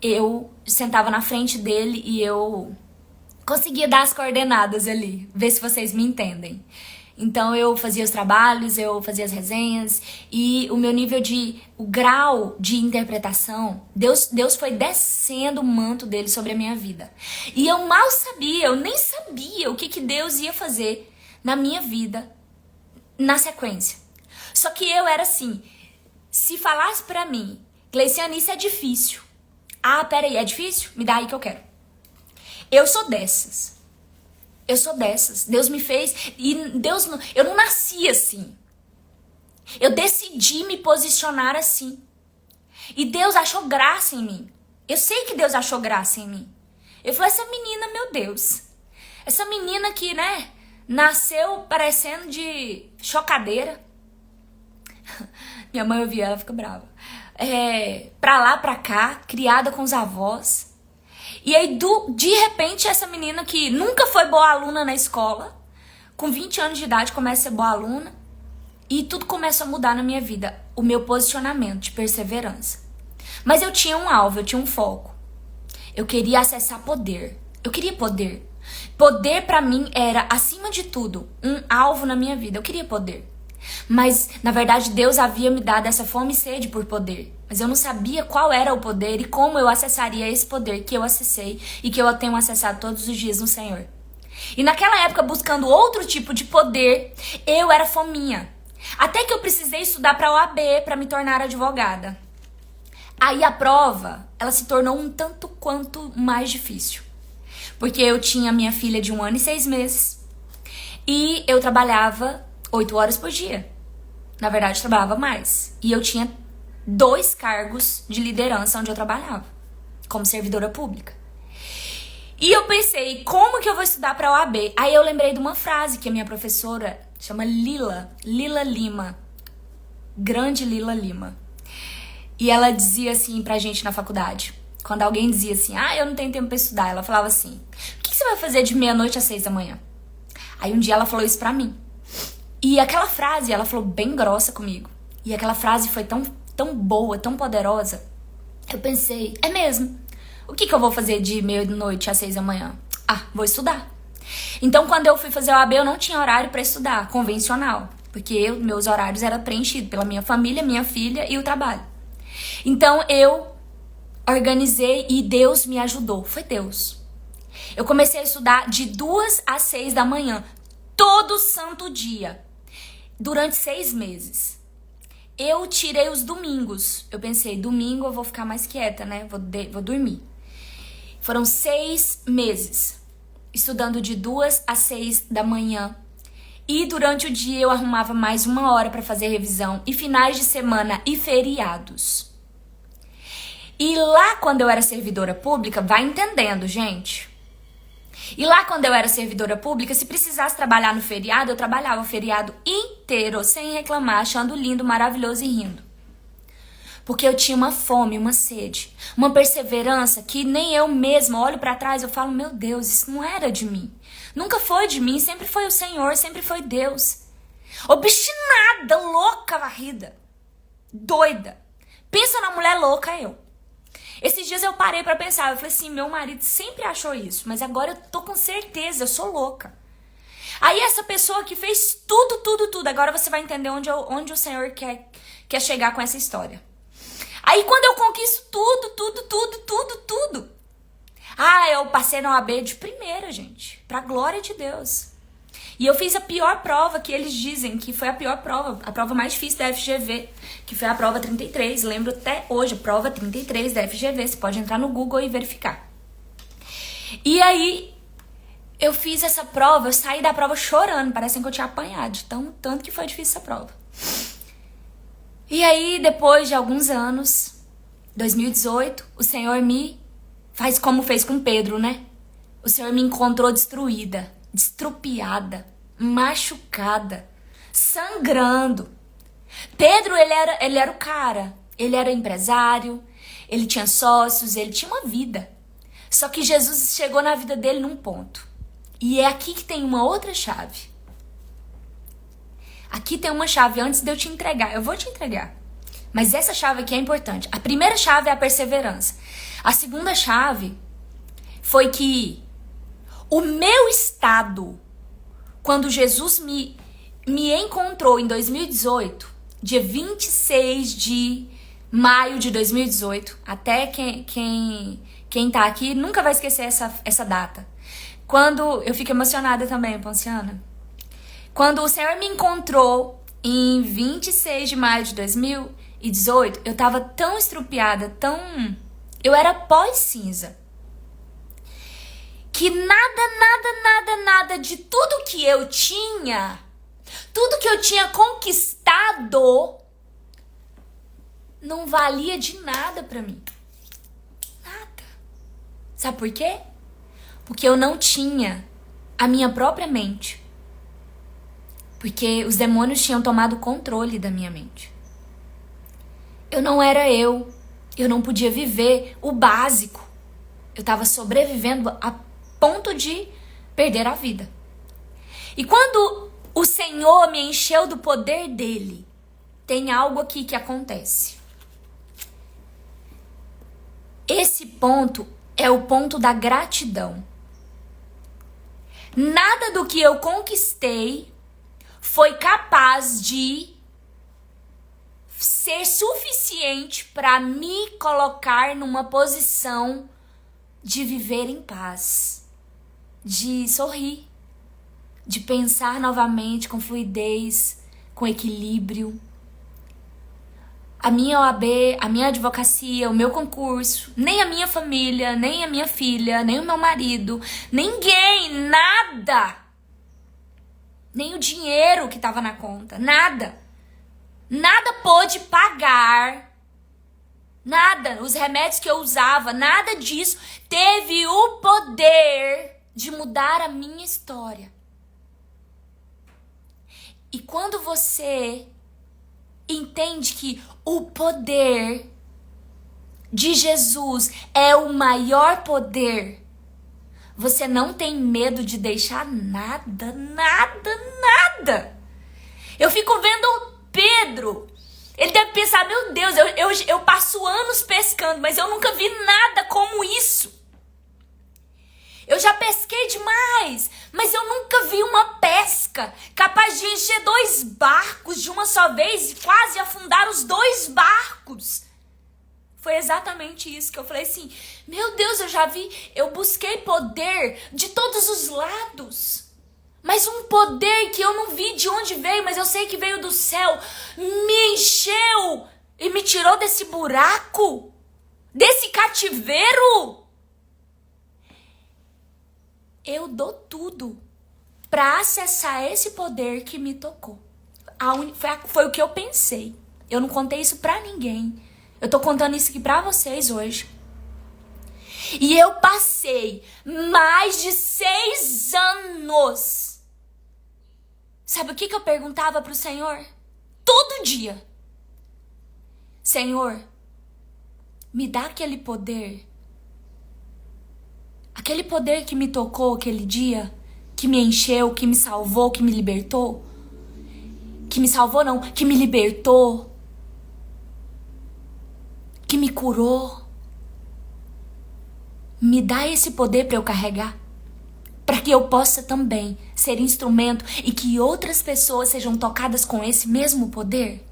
eu sentava na frente dele e eu conseguia dar as coordenadas ali, ver se vocês me entendem. Então eu fazia os trabalhos, eu fazia as resenhas e o grau de interpretação, Deus foi descendo o manto dele sobre a minha vida. E eu mal sabia, eu nem sabia o que Deus ia fazer na minha vida na sequência. Só que eu era assim, se falasse pra mim, Cleiciane, isso é difícil. Ah, peraí, é difícil? Me dá aí que eu quero. Eu sou dessas. Deus me fez e eu não nasci assim. Eu decidi me posicionar assim. E Deus achou graça em mim. Eu sei que Deus achou graça em mim. Eu falei, essa menina, meu Deus. Essa menina que, né, nasceu parecendo de chocadeira. Minha mãe ouvia, ela fica brava. Pra lá, pra cá, criada com os avós. E aí, de repente, essa menina que nunca foi boa aluna na escola, com 20 anos de idade, começa a ser boa aluna. E tudo começa a mudar na minha vida. O meu posicionamento de perseverança. Mas eu tinha um alvo, eu tinha um foco. Eu queria acessar poder. Eu queria poder. Poder pra mim era, acima de tudo, um alvo na minha vida. Eu queria poder. Mas, na verdade, Deus havia me dado essa fome e sede por poder. Mas eu não sabia qual era o poder e como eu acessaria esse poder que eu acessei e que eu tenho acessado todos os dias no Senhor. E naquela época, buscando outro tipo de poder, eu era fominha. Até que eu precisei estudar para a OAB para me tornar advogada. Aí a prova, ela se tornou um tanto quanto mais difícil. Porque eu tinha minha filha de 1 ano e 6 meses. E eu trabalhava 8 horas por dia. Na verdade, eu trabalhava mais. E eu tinha 2 cargos de liderança onde eu trabalhava. Como servidora pública. E eu pensei, como que eu vou estudar para a OAB? Aí eu lembrei de uma frase que a minha professora chama Lila Lima. Grande Lila Lima. E ela dizia assim pra gente na faculdade. Quando alguém dizia assim, eu não tenho tempo pra estudar. Ela falava assim, o que você vai fazer de meia-noite às 6 da manhã? Aí um dia ela falou isso pra mim. E aquela frase, ela falou bem grossa comigo. E aquela frase foi tão boa, tão poderosa. Eu pensei, é mesmo. O que eu vou fazer de meia-noite às 6 da manhã? Vou estudar. Então, quando eu fui fazer a OAB, eu não tinha horário pra estudar, convencional. Porque meus horários eram preenchidos pela minha família, minha filha e o trabalho. Então, eu organizei e Deus me ajudou. Foi Deus. Eu comecei a estudar de 2 às 6 da manhã. Todo santo dia. Durante 6 meses. Eu tirei os domingos. Eu pensei, domingo eu vou ficar mais quieta, né? Vou dormir. Foram 6 meses. Estudando de 2 às 6 da manhã. E durante o dia eu arrumava mais 1 hora para fazer revisão. E finais de semana e feriados. E lá quando eu era servidora pública, vai entendendo, gente. E lá quando eu era servidora pública, se precisasse trabalhar no feriado, eu trabalhava o feriado inteiro, sem reclamar, achando lindo, maravilhoso e rindo. Porque eu tinha uma fome, uma sede, uma perseverança que nem eu mesma olho pra trás e eu falo, meu Deus, isso não era de mim. Nunca foi de mim, sempre foi o Senhor, sempre foi Deus. Obstinada, louca, varrida, doida. Pensa na mulher louca, eu. Esses dias eu parei pra pensar, eu falei assim, meu marido sempre achou isso, mas agora eu tô com certeza, eu sou louca. Aí essa pessoa que fez tudo, agora você vai entender onde o Senhor quer chegar com essa história. Aí quando eu conquisto tudo. Eu passei na OAB de primeira, gente, pra glória de Deus. E eu fiz a pior prova que eles dizem que foi a pior prova, a prova mais difícil da FGV, que foi a prova 33. Lembro até hoje, prova 33 da FGV. Você pode entrar no Google e verificar. E aí, eu fiz essa prova, eu saí da prova chorando, parecendo que eu tinha apanhado, de tanto que foi difícil essa prova. E aí, depois de alguns anos, 2018, o Senhor me faz como fez com Pedro, né? O Senhor me encontrou destruída, estrupiada, machucada, sangrando. Pedro, ele era o cara. Ele era empresário, ele tinha sócios, ele tinha uma vida. Só que Jesus chegou na vida dele num ponto. E é aqui que tem uma outra chave. Aqui tem uma chave antes de eu te entregar. Eu vou te entregar. Mas essa chave aqui é importante. A primeira chave é a perseverança. A segunda chave foi que o meu estado, quando Jesus me encontrou em 2018, dia 26 de maio de 2018, até quem tá aqui nunca vai esquecer essa data. Quando eu fico emocionada também, Ponciana. Quando o Senhor me encontrou em 26 de maio de 2018, eu tava tão estrupiada, eu era pós-cinza. Que nada de tudo que eu tinha, tudo que eu tinha conquistado, não valia de nada pra mim. Nada. Sabe por quê? Porque eu não tinha a minha própria mente. Porque os demônios tinham tomado controle da minha mente. Eu não era eu. Eu não podia viver o básico. Eu estava sobrevivendo a ponto de perder a vida. E quando o Senhor me encheu do poder dele, tem algo aqui que acontece. Esse ponto é o ponto da gratidão. Nada do que eu conquistei foi capaz de ser suficiente para me colocar numa posição de viver em paz, de sorrir, de pensar novamente com fluidez, com equilíbrio. A minha OAB, a minha advocacia, o meu concurso, nem a minha família, nem a minha filha, nem o meu marido, ninguém, nada, nem o dinheiro que estava na conta, nada pôde pagar, nada, os remédios que eu usava, nada disso teve o poder de mudar a minha história. E quando você entende que o poder de Jesus é o maior poder, você não tem medo de deixar nada. Eu fico vendo Pedro. Ele deve pensar, meu Deus, eu passo anos pescando, mas eu nunca vi nada como isso. Eu já pesquei demais, mas eu nunca vi uma pesca capaz de encher 2 barcos de uma só vez e quase afundar os 2 barcos. Foi exatamente isso que eu falei assim, meu Deus, eu busquei poder de todos os lados. Mas um poder que eu não vi de onde veio, mas eu sei que veio do céu, me encheu e me tirou desse buraco, desse cativeiro. Eu dou tudo para acessar esse poder que me tocou. Foi o que eu pensei. Eu não contei isso pra ninguém. Eu tô contando isso aqui pra vocês hoje. E eu passei mais de 6 anos. Sabe o que eu perguntava pro Senhor? Todo dia. Senhor, me dá aquele poder. Aquele poder que me tocou aquele dia, que me encheu, que me salvou, que me libertou. Que me salvou não, que me libertou. Que me curou. Me dá esse poder para eu carregar. Para que eu possa também ser instrumento e que outras pessoas sejam tocadas com esse mesmo poder.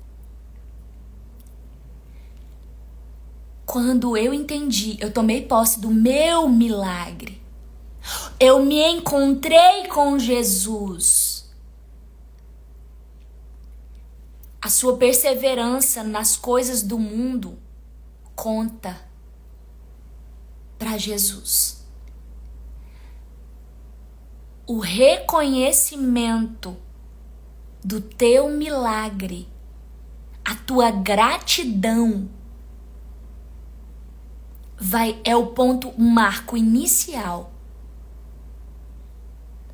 Quando eu entendi, eu tomei posse do meu milagre. Eu me encontrei com Jesus. A sua perseverança nas coisas do mundo conta para Jesus. O reconhecimento do teu milagre, a tua gratidão, é o ponto, um marco inicial.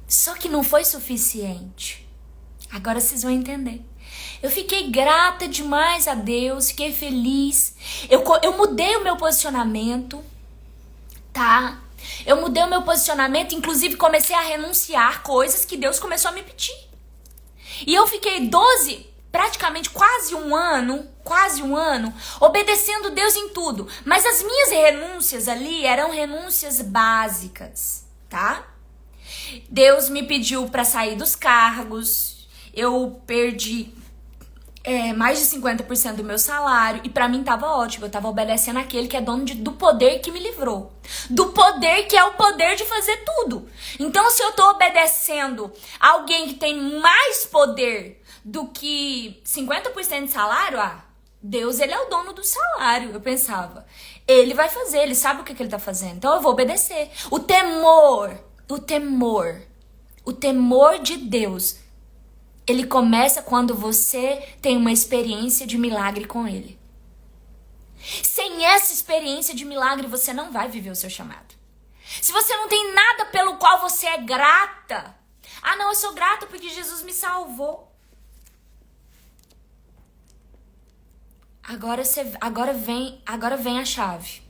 Só que não foi suficiente. Agora vocês vão entender. Eu fiquei grata demais a Deus, fiquei feliz. Eu mudei o meu posicionamento, tá? Eu mudei o meu posicionamento, inclusive comecei a renunciar coisas que Deus começou a me pedir. E eu fiquei praticamente quase um ano, obedecendo Deus em tudo. Mas as minhas renúncias ali eram renúncias básicas, tá? Deus me pediu para sair dos cargos, eu perdi mais de 50% do meu salário e pra mim tava ótimo, eu tava obedecendo aquele que é dono do poder que me livrou, do poder que é o poder de fazer tudo. Então se eu tô obedecendo alguém que tem mais poder do que 50% de salário, Deus, ele é o dono do salário, eu pensava. Ele vai fazer, ele sabe o que ele tá fazendo, então eu vou obedecer. O temor de Deus, ele começa quando você tem uma experiência de milagre com ele. Sem essa experiência de milagre, você não vai viver o seu chamado. Se você não tem nada pelo qual você é grata, não, eu sou grata porque Jesus me salvou. agora vem a chave.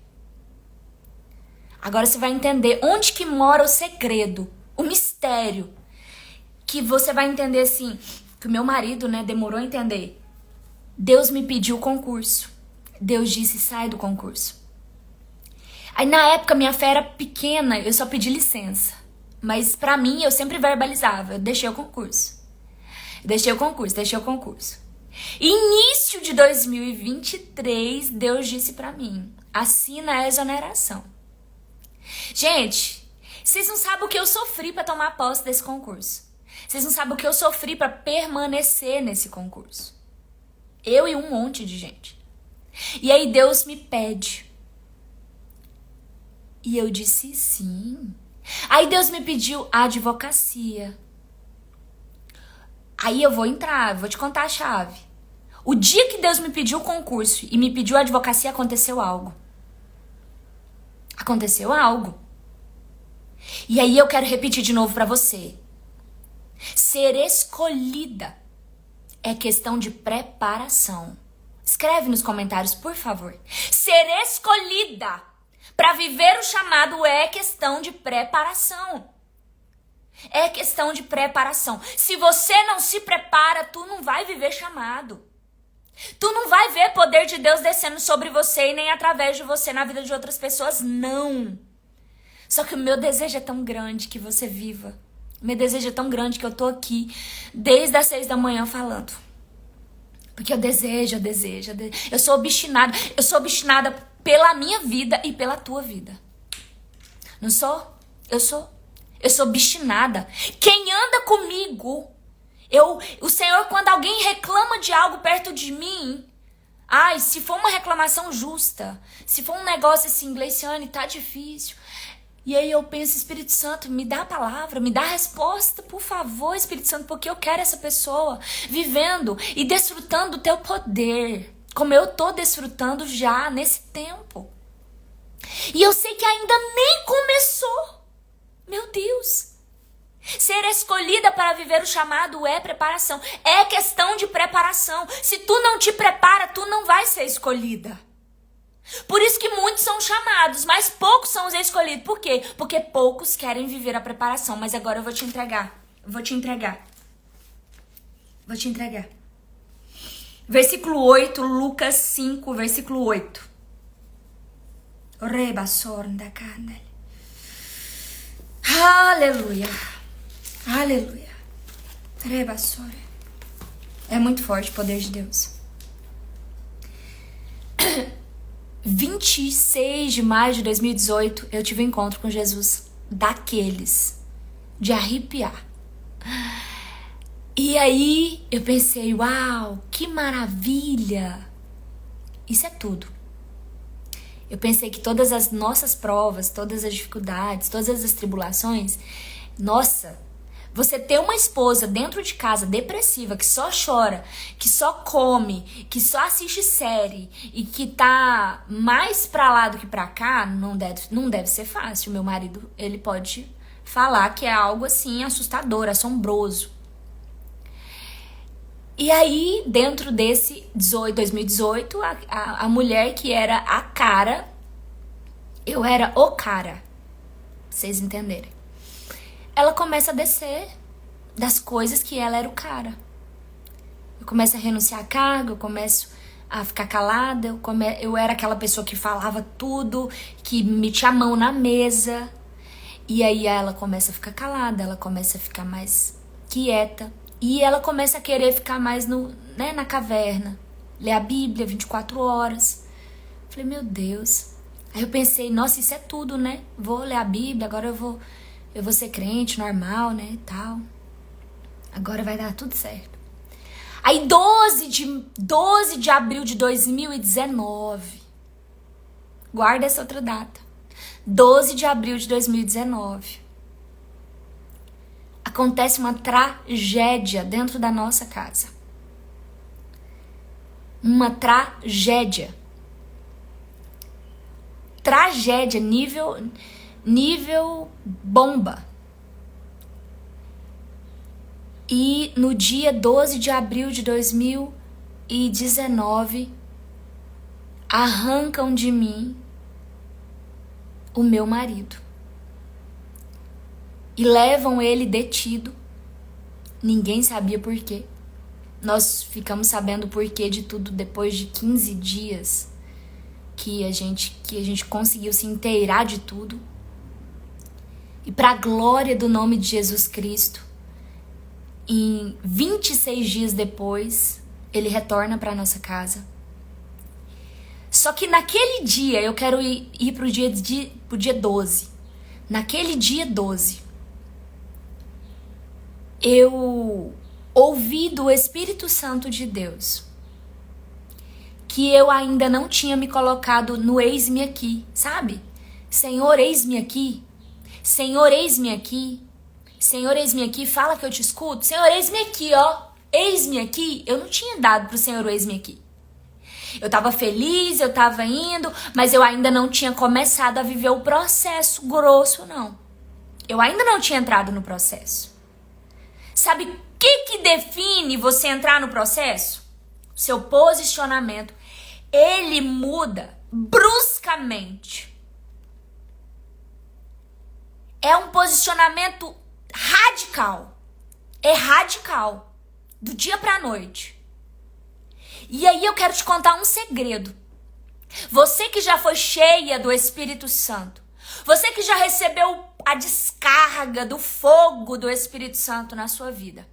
Agora você vai entender onde que mora o segredo, o mistério. Que você vai entender assim, que o meu marido, né, demorou a entender. Deus me pediu o concurso. Deus disse, sai do concurso. Aí na época minha fé era pequena, eu só pedi licença. Mas pra mim eu sempre verbalizava, eu deixei o concurso. Deixei o concurso. Início de 2023, Deus disse pra mim, assina a exoneração. Gente, vocês não sabem o que eu sofri pra tomar posse desse concurso. Vocês não sabem o que eu sofri pra permanecer nesse concurso. Eu e um monte de gente. E aí Deus me pede. E eu disse sim. Aí Deus me pediu a advocacia. Aí eu vou entrar, vou te contar a chave. O dia que Deus me pediu o concurso e me pediu a advocacia, aconteceu algo. Aconteceu algo. E aí eu quero repetir de novo pra você. Ser escolhida é questão de preparação. Escreve nos comentários, por favor. Ser escolhida para viver o chamado é questão de preparação. É questão de preparação. Se você não se prepara, tu não vai viver chamado. Tu não vai ver poder de Deus descendo sobre você e nem através de você na vida de outras pessoas, não. Só que o meu desejo é tão grande que você viva. O meu desejo é tão grande que eu tô aqui desde as 6 da manhã falando. Porque eu desejo. Eu sou obstinada pela minha vida e pela tua vida. Não sou? Eu sou obstinada. Quem anda comigo, o Senhor, quando alguém reclama de algo perto de mim, ai, se for uma reclamação justa, se for um negócio assim, Gleiciane, tá difícil. E aí eu penso, Espírito Santo, me dá a palavra, me dá a resposta, por favor, Espírito Santo, porque eu quero essa pessoa vivendo e desfrutando do teu poder, como eu tô desfrutando já nesse tempo. E eu sei que ainda nem começou. Meu Deus. Ser escolhida para viver o chamado é preparação. É questão de preparação. Se tu não te prepara, tu não vai ser escolhida. Por isso que muitos são chamados, mas poucos são os escolhidos. Por quê? Porque poucos querem viver a preparação. Mas agora eu vou te entregar. Versículo 8, Lucas 5, versículo 8. Aleluia. Aleluia. É muito forte o poder de Deus. 26 de maio de 2018, eu tive um encontro com Jesus daqueles de arrepiar. E aí eu pensei, uau, que maravilha. Isso é tudo. Eu pensei que todas as nossas provas, todas as dificuldades, todas as tribulações, nossa, você ter uma esposa dentro de casa depressiva, que só chora, que só come, que só assiste série e que tá mais pra lá do que pra cá, não deve ser fácil. Meu marido, ele pode falar que é algo assim assustador, assombroso. E aí, dentro desse 2018, a mulher que era a cara, eu era o cara, pra vocês entenderem. Ela começa a descer das coisas que ela era o cara. Eu começo a renunciar a cargo, eu começo a ficar calada, eu era aquela pessoa que falava tudo, que metia a mão na mesa. E aí ela começa a ficar calada, ela começa a ficar mais quieta. E ela começa a querer ficar mais na caverna, ler a Bíblia 24 horas. Falei, meu Deus. Aí eu pensei, nossa, isso é tudo, né? Vou ler a Bíblia, agora eu vou ser crente normal, né, e tal. Agora vai dar tudo certo. Aí 12 de abril de 2019. Guarda essa outra data. 12 de abril de 2019. Acontece uma tragédia dentro da nossa casa. Uma tragédia. Tragédia, nível bomba. E no dia 12 de abril de 2019, arrancam de mim o meu marido e levam ele detido. Ninguém sabia por quê. Nós ficamos sabendo o porquê de tudo depois de 15 dias que a gente conseguiu se inteirar de tudo. E para a glória do nome de Jesus Cristo, em 26 dias depois, ele retorna para nossa casa. Só que naquele dia, eu quero ir pro dia 12. Naquele dia 12, eu ouvi do Espírito Santo de Deus que eu ainda não tinha me colocado no eis-me aqui, sabe? Senhor, eis-me aqui. Senhor, eis-me aqui. Senhor, eis-me aqui, fala que eu te escuto. Senhor, eis-me aqui, ó. Eis-me aqui. Eu não tinha dado pro Senhor o eis-me aqui. Eu tava feliz, eu tava indo, mas eu ainda não tinha começado a viver o processo grosso, não. Eu ainda não tinha entrado no processo. Sabe o que define você entrar no processo? Seu posicionamento. Ele muda bruscamente. É um posicionamento radical. É radical. Do dia pra noite. E aí eu quero te contar um segredo. Você que já foi cheia do Espírito Santo. Você que já recebeu a descarga do fogo do Espírito Santo na sua vida.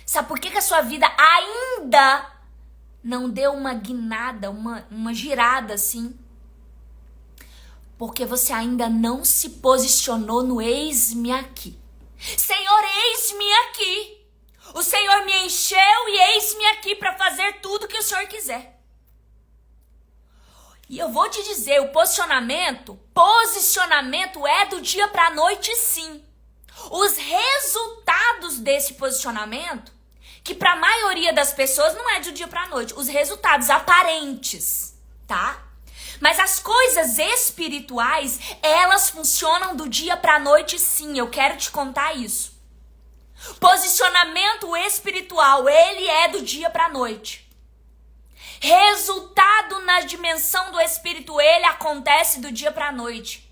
Sabe por que a sua vida ainda não deu uma guinada, uma girada assim? Porque você ainda não se posicionou no eis-me aqui. Senhor, eis-me aqui. O Senhor me encheu e eis-me aqui para fazer tudo que o Senhor quiser. E eu vou te dizer, o posicionamento é do dia para a noite, sim. Os resultados desse posicionamento, que para a maioria das pessoas não é do dia para a noite, os resultados aparentes, tá? Mas as coisas espirituais, elas funcionam do dia para a noite, sim. Eu quero te contar isso. Posicionamento espiritual, ele é do dia para a noite. Resultado na dimensão do espírito, ele acontece do dia para a noite.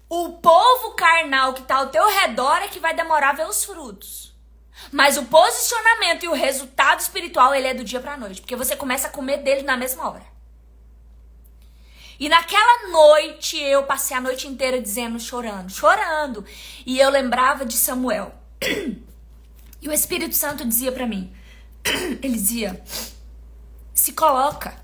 O povo carnal que está ao teu redor é que vai demorar a ver os frutos. Mas o posicionamento e o resultado espiritual, ele é do dia para a noite. Porque você começa a comer dele na mesma hora. E naquela noite, eu passei a noite inteira dizendo, chorando. E eu lembrava de Samuel. E o Espírito Santo dizia para mim, ele dizia, se coloca.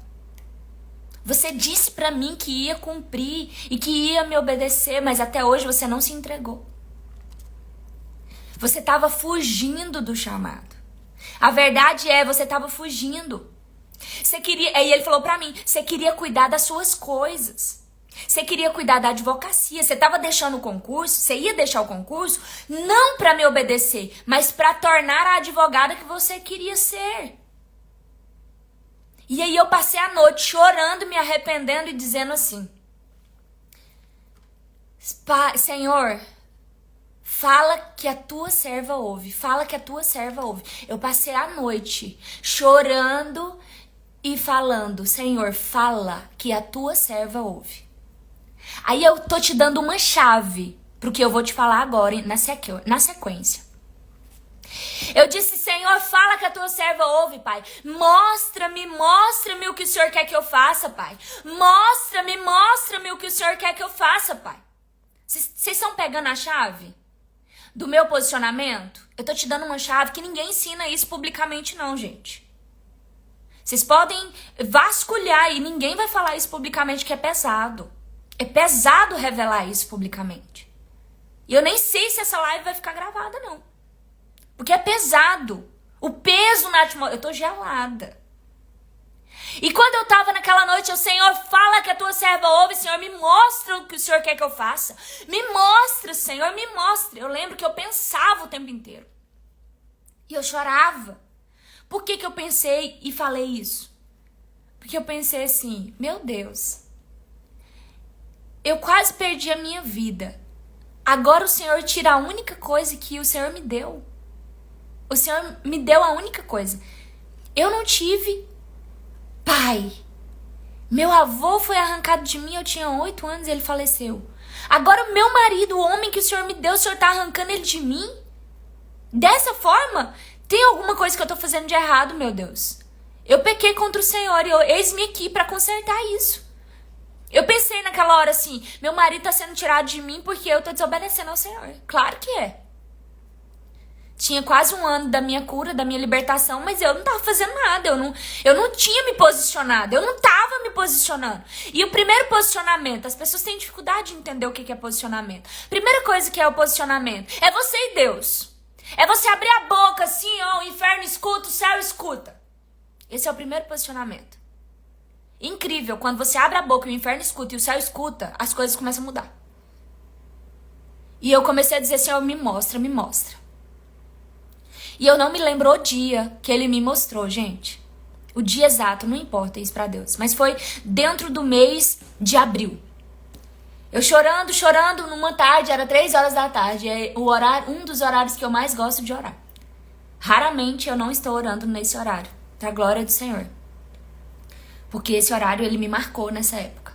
Você disse para mim que ia cumprir e que ia me obedecer, mas até hoje você não se entregou. Você estava fugindo do chamado. A verdade é, você estava fugindo. Você queria, aí ele falou pra mim, você queria cuidar das suas coisas. Você queria cuidar da advocacia. Você estava deixando o concurso, você ia deixar o concurso, não pra me obedecer, mas pra tornar a advogada que você queria ser. E aí eu passei a noite chorando, me arrependendo e dizendo assim, Senhor, fala que a tua serva ouve. Fala que a tua serva ouve. Eu passei a noite chorando e falando, Senhor, fala que a tua serva ouve. Aí eu tô te dando uma chave pro que eu vou te falar agora na sequência. Eu disse, Senhor, fala que a tua serva ouve, Pai. Mostra-me o que o Senhor quer que eu faça, Pai. Mostra-me o que o Senhor quer que eu faça, Pai. Vocês estão pegando a chave do meu posicionamento? Eu tô te dando uma chave que ninguém ensina isso publicamente não, gente. Vocês podem vasculhar e ninguém vai falar isso publicamente, que é pesado. É pesado revelar isso publicamente. E eu nem sei se essa live vai ficar gravada, não. Porque é pesado. O peso na atmosfera. Eu tô gelada. E quando eu tava naquela noite, eu, Senhor, fala que a tua serva ouve, Senhor, me mostra o que o Senhor quer que eu faça. Me mostra, Senhor, me mostra. Eu lembro que eu pensava o tempo inteiro. E eu chorava. Por que eu pensei e falei isso? Porque eu pensei assim, meu Deus, eu quase perdi a minha vida. Agora o Senhor tira a única coisa que o Senhor me deu. O Senhor me deu a única coisa. Eu não tive pai. Meu avô foi arrancado de mim, eu tinha 8 anos e ele faleceu. Agora o meu marido, o homem que o Senhor me deu, o Senhor tá arrancando ele de mim? Dessa forma? Tem alguma coisa que eu tô fazendo de errado, meu Deus. Eu pequei contra o Senhor e eis-me aqui pra consertar isso. Eu pensei naquela hora assim, meu marido tá sendo tirado de mim porque eu tô desobedecendo ao Senhor. Claro que é. Tinha quase 1 ano da minha cura, da minha libertação, mas eu não tava fazendo nada, eu não tinha me posicionado, eu não tava me posicionando. E o primeiro posicionamento, as pessoas têm dificuldade de entender o que é posicionamento. Primeira coisa que é o posicionamento, é você e Deus. É você abrir a boca assim, ó, o inferno escuta, o céu escuta. Esse é o primeiro posicionamento. Incrível, quando você abre a boca e o inferno escuta e o céu escuta, as coisas começam a mudar. E eu comecei a dizer, Senhor, me mostra, me mostra. E eu não me lembro o dia que ele me mostrou, gente. O dia exato, não importa isso pra Deus. Mas foi dentro do mês de abril. Eu chorando numa tarde, era 3 horas da tarde. É o horário, um dos horários que eu mais gosto de orar. Raramente eu não estou orando nesse horário, pra glória do Senhor. Porque esse horário, ele me marcou nessa época.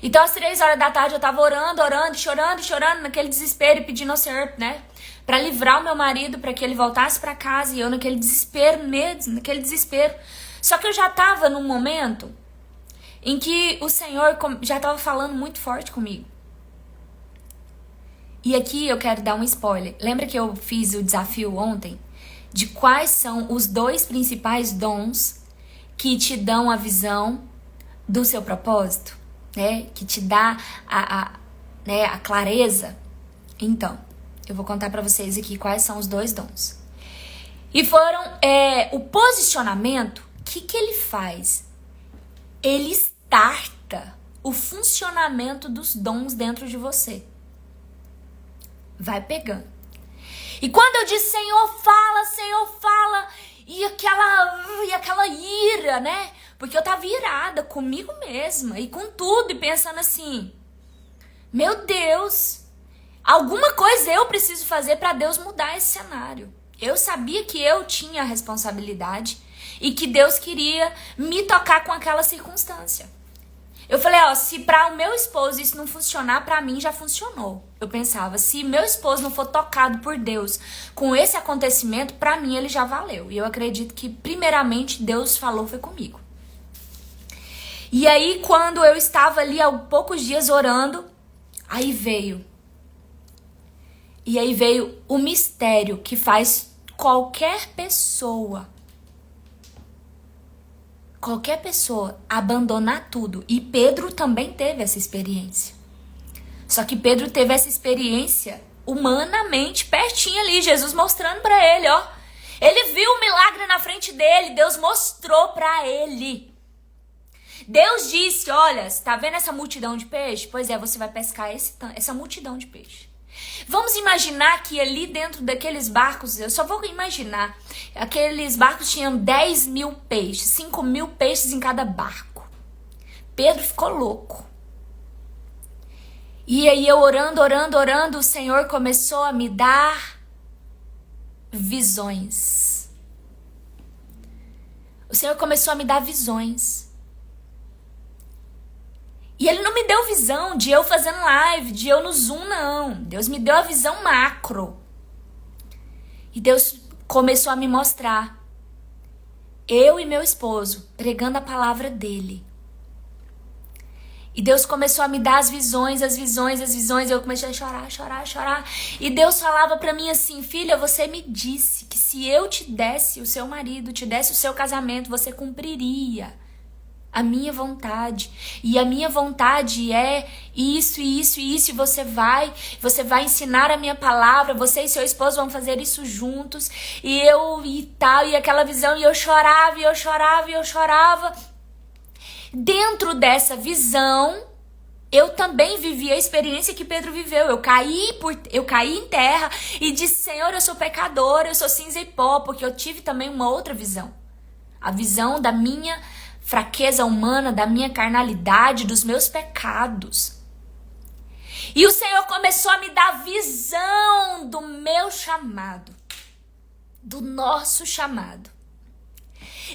Então, às 3 horas da tarde, eu tava orando, chorando, naquele desespero e pedindo ao Senhor, né? Pra livrar o meu marido, pra que ele voltasse pra casa. E eu naquele desespero mesmo, naquele desespero. Só que eu já tava num momento em que o Senhor já tava falando muito forte comigo. E aqui eu quero dar um spoiler. Lembra que eu fiz o desafio ontem? De quais são os 2 principais dons que te dão a visão do seu propósito, né? Que te dá a clareza. Então, eu vou contar pra vocês aqui quais são os 2 dons. E foram o posicionamento. O que ele faz? Ele starta o funcionamento dos dons dentro de você. Vai pegando. E quando eu disse, Senhor, fala, e aquela ira, né? Porque eu tava irada comigo mesma e com tudo, e pensando assim, meu Deus, alguma coisa eu preciso fazer para Deus mudar esse cenário. Eu sabia que eu tinha a responsabilidade e que Deus queria me tocar com aquela circunstância. Eu falei, ó, se para o meu esposo isso não funcionar, para mim já funcionou. Eu pensava, se meu esposo não for tocado por Deus com esse acontecimento, para mim ele já valeu. E eu acredito que primeiramente Deus falou foi comigo. E aí quando eu estava ali há poucos dias orando, aí veio o mistério que faz qualquer pessoa abandonar tudo. E Pedro também teve essa experiência. Só que Pedro teve essa experiência humanamente pertinho ali, Jesus mostrando pra ele, ó. Ele viu o milagre na frente dele, Deus mostrou pra ele. Deus disse, olha, você tá vendo essa multidão de peixe? Pois é, você vai pescar essa multidão de peixe. Vamos imaginar que ali dentro daqueles barcos, eu só vou imaginar, aqueles barcos tinham 10.000 peixes, 5.000 peixes em cada barco. Pedro ficou louco. E aí eu orando, o Senhor começou a me dar visões. O Senhor começou a me dar visões. E ele não me deu visão de eu fazendo live, de eu no Zoom, não. Deus me deu a visão macro. E Deus começou a me mostrar. Eu e meu esposo pregando a palavra dele. E Deus começou a me dar as visões. Eu comecei a chorar. E Deus falava pra mim assim, filha, você me disse que se eu te desse o seu marido, te desse o seu casamento, você cumpriria a minha vontade. E a minha vontade é isso. E você vai ensinar a minha palavra. Você e seu esposo vão fazer isso juntos. E aquela visão. E eu chorava. Dentro dessa visão, eu também vivi a experiência que Pedro viveu. Eu caí em terra e disse, Senhor, eu sou pecadora, eu sou cinza e pó. Porque eu tive também uma outra visão. A visão da minha fraqueza humana, da minha carnalidade, dos meus pecados. E o Senhor começou a me dar visão do meu chamado, do nosso chamado.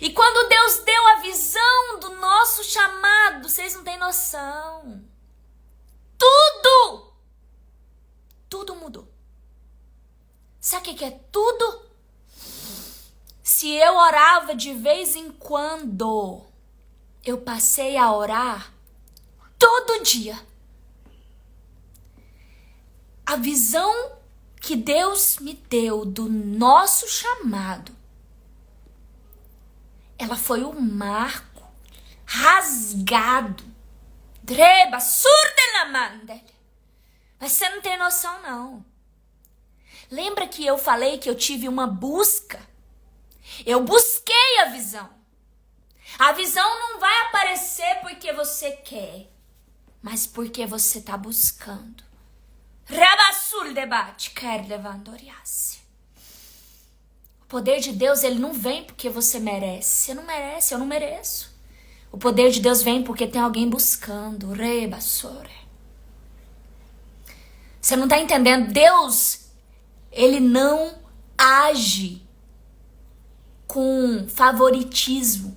E quando Deus deu a visão do nosso chamado, vocês não têm noção. Tudo mudou. Sabe o que é tudo? Se eu orava de vez em quando, eu passei a orar todo dia. A visão que Deus me deu do nosso chamado, ela foi um marco rasgado. Dreba, surda na manda. Mas você não tem noção, não. Lembra que eu falei que eu tive uma busca? Eu busquei a visão. A visão não vai aparecer porque você quer, mas porque você está buscando. Rabassul debate, quer levandoriasse. O poder de Deus, ele não vem porque você merece. Você não merece, eu não mereço. O poder de Deus vem porque tem alguém buscando. Rebassore. Você não está entendendo? Deus, ele não age com favoritismo.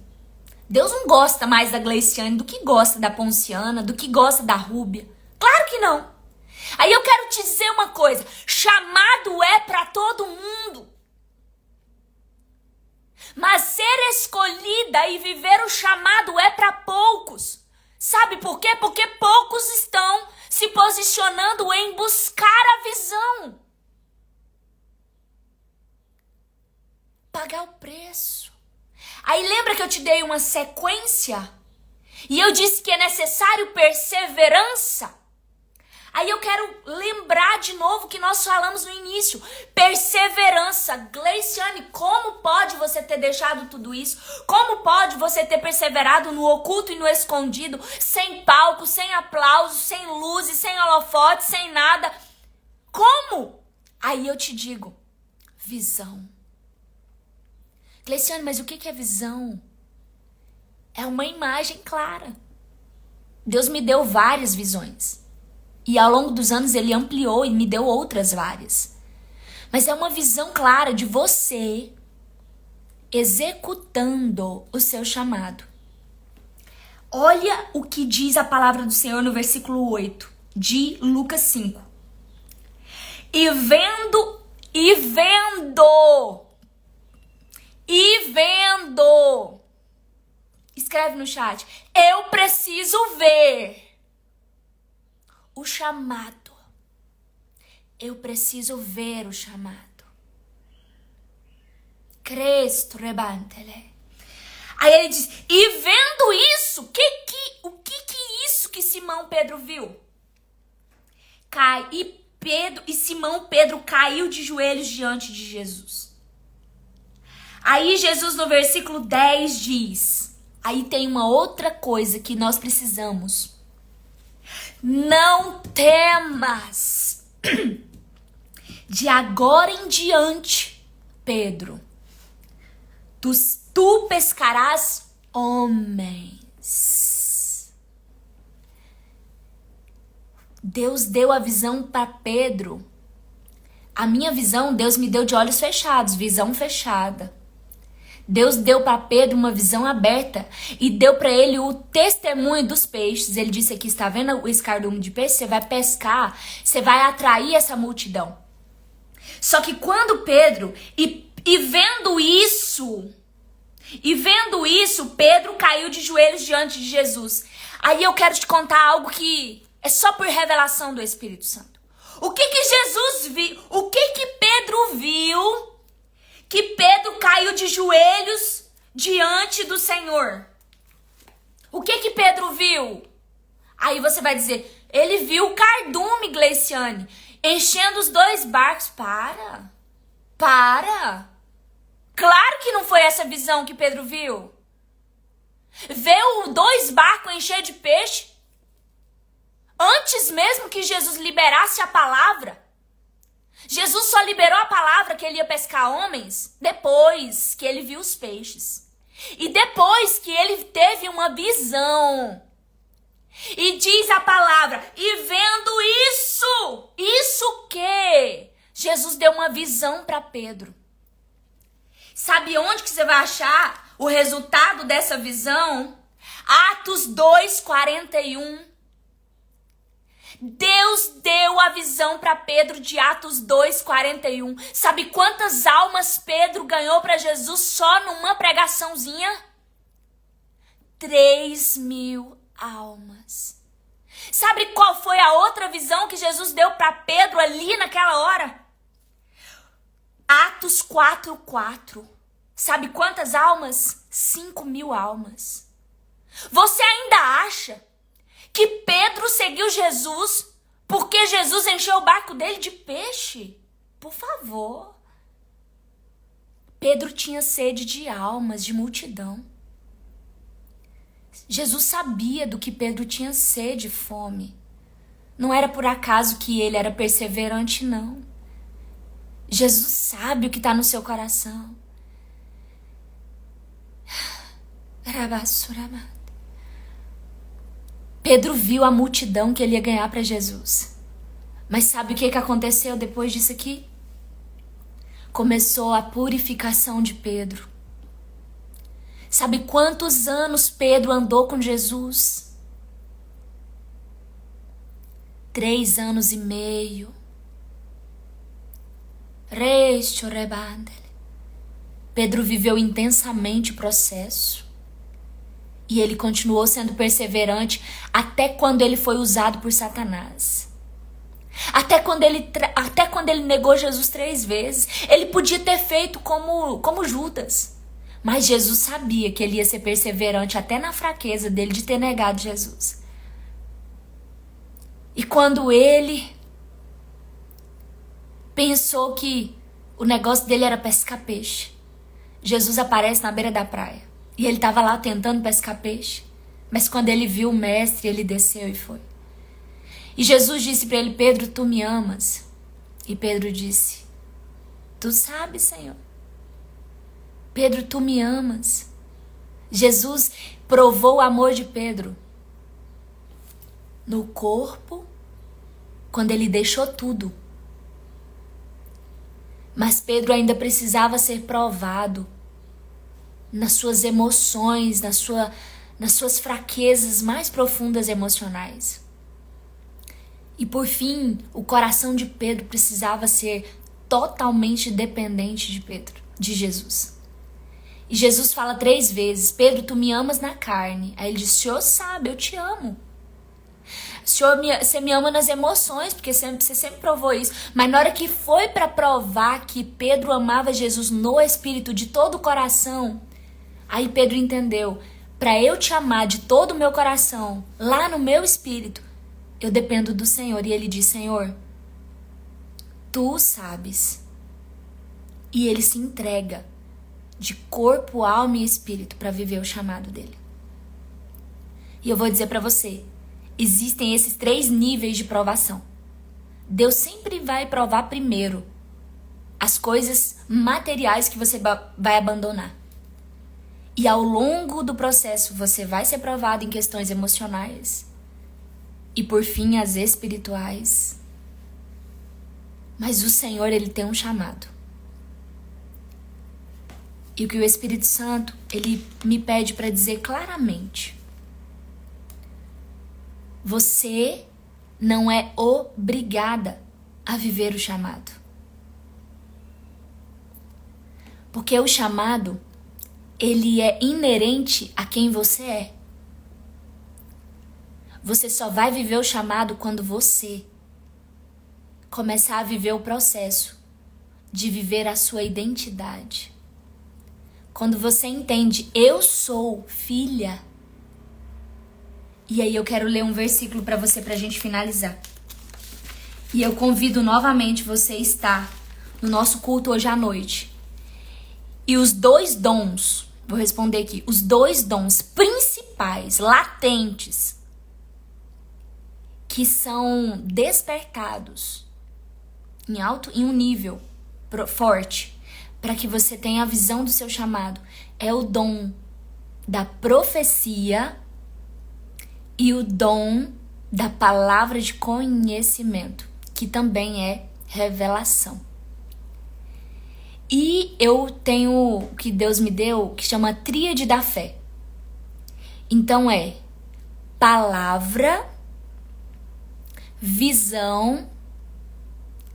Deus não gosta mais da Gleiciane do que gosta da Ponciana, do que gosta da Rúbia. Claro que não. Aí eu quero te dizer uma coisa. Chamado é para todo mundo. Mas ser escolhida e viver o chamado é para poucos. Sabe por quê? Porque poucos estão se posicionando em buscar a visão. Pagar o preço. Aí lembra que eu te dei uma sequência? E eu disse que é necessário perseverança? Aí eu quero lembrar de novo que nós falamos no início. Perseverança. Gleiciane, como pode você ter deixado tudo isso? Como pode você ter perseverado no oculto e no escondido? Sem palco, sem aplauso, sem luzes, sem holofote, sem nada. Como? Aí eu te digo, visão. Gleiciane, mas o que é visão? É uma imagem clara. Deus me deu várias visões. E ao longo dos anos ele ampliou e me deu outras várias. Mas é uma visão clara de você executando o seu chamado. Olha o que diz a palavra do Senhor no versículo 8 de Lucas 5. E vendo, escreve no chat, eu preciso ver o chamado. Eu preciso ver o chamado. Cristo rebantele. Aí ele diz, e vendo isso, o que isso que Simão Pedro viu? Simão Pedro caiu de joelhos diante de Jesus. Aí Jesus no versículo 10 diz, aí tem uma outra coisa que nós precisamos. Não temas. De agora em diante, Pedro, tu pescarás homens. Deus deu a visão para Pedro. A minha visão, Deus me deu de olhos fechados, visão fechada. Deus deu para Pedro uma visão aberta e deu para ele o testemunho dos peixes. Ele disse aqui, está vendo o escardume de peixe? Você vai pescar, você vai atrair essa multidão. Só que quando Pedro, vendo isso, Pedro caiu de joelhos diante de Jesus. Aí eu quero te contar algo que é só por revelação do Espírito Santo. O que Jesus viu? O que Pedro viu? Que Pedro caiu de joelhos diante do Senhor. O que Pedro viu? Aí você vai dizer, ele viu o cardume, Gleiciane, enchendo os dois barcos. Para. Claro que não foi essa visão que Pedro viu. Viu 2 barcos encher de peixe. Antes mesmo que Jesus liberasse a palavra. Jesus só liberou a palavra que ele ia pescar homens depois que ele viu os peixes. E depois que ele teve uma visão. E diz a palavra, e vendo isso que Jesus deu uma visão para Pedro. Sabe onde que você vai achar o resultado dessa visão, Atos 2:41. Deus deu a visão para Pedro de Atos 2:41. Sabe quantas almas Pedro ganhou para Jesus só numa pregaçãozinha? 3.000 almas. Sabe qual foi a outra visão que Jesus deu para Pedro ali naquela hora? Atos 4:4. Sabe quantas almas? 5.000 almas. Você ainda acha que Pedro seguiu Jesus porque Jesus encheu o barco dele de peixe? Por favor. Pedro tinha sede de almas, de multidão. Jesus sabia do que Pedro tinha sede e fome. Não era por acaso que ele era perseverante, não. Jesus sabe o que está no seu coração. Pedro viu a multidão que ele ia ganhar para Jesus. Mas sabe o que aconteceu depois disso aqui? Começou a purificação de Pedro. Sabe quantos anos Pedro andou com Jesus? 3 anos e meio. Pedro viveu intensamente o processo. E ele continuou sendo perseverante até quando ele foi usado por Satanás. Até quando ele negou Jesus 3 vezes. Ele podia ter feito como Judas. Mas Jesus sabia que ele ia ser perseverante até na fraqueza dele de ter negado Jesus. E quando ele pensou que o negócio dele era pescar peixe, Jesus aparece na beira da praia. E ele estava lá tentando pescar peixe. Mas quando ele viu o mestre, ele desceu e foi. E Jesus disse para ele: Pedro, tu me amas? E Pedro disse: tu sabes, Senhor. Pedro, tu me amas? Jesus provou o amor de Pedro no corpo, quando ele deixou tudo. Mas Pedro ainda precisava ser provado nas suas emoções, nas suas fraquezas mais profundas emocionais. E por fim, o coração de Pedro precisava ser totalmente dependente de Jesus. E Jesus fala 3 vezes: Pedro, tu me amas na carne. Aí ele diz: o Senhor sabe, eu te amo. Você me ama nas emoções, porque você sempre provou isso. Mas na hora que foi para provar que Pedro amava Jesus no Espírito, de todo o coração, aí Pedro entendeu: para eu te amar de todo o meu coração, lá no meu espírito, eu dependo do Senhor. E ele diz: Senhor, tu sabes. E ele se entrega de corpo, alma e espírito para viver o chamado dele. E eu vou dizer para você, existem esses 3 níveis de provação. Deus sempre vai provar primeiro as coisas materiais que você vai abandonar. E ao longo do processo você vai ser provado em questões emocionais. E por fim as espirituais. Mas o Senhor, ele tem um chamado. E o que o Espírito Santo, ele me pede para dizer claramente: você não é obrigada a viver o chamado. Porque o chamado, ele é inerente a quem você é. Você só vai viver o chamado quando você começar a viver o processo de viver a sua identidade. Quando você entende: eu sou filha. E aí eu quero ler um versículo para você, pra gente finalizar. E eu convido novamente você a estar no nosso culto hoje à noite. E os 2 dons, vou responder aqui, os 2 dons principais, latentes, que são despertados em um nível forte, para que você tenha a visão do seu chamado, é o dom da profecia e o dom da palavra de conhecimento, que também é revelação. E eu tenho o que Deus me deu, que chama tríade da fé. Então é palavra, visão,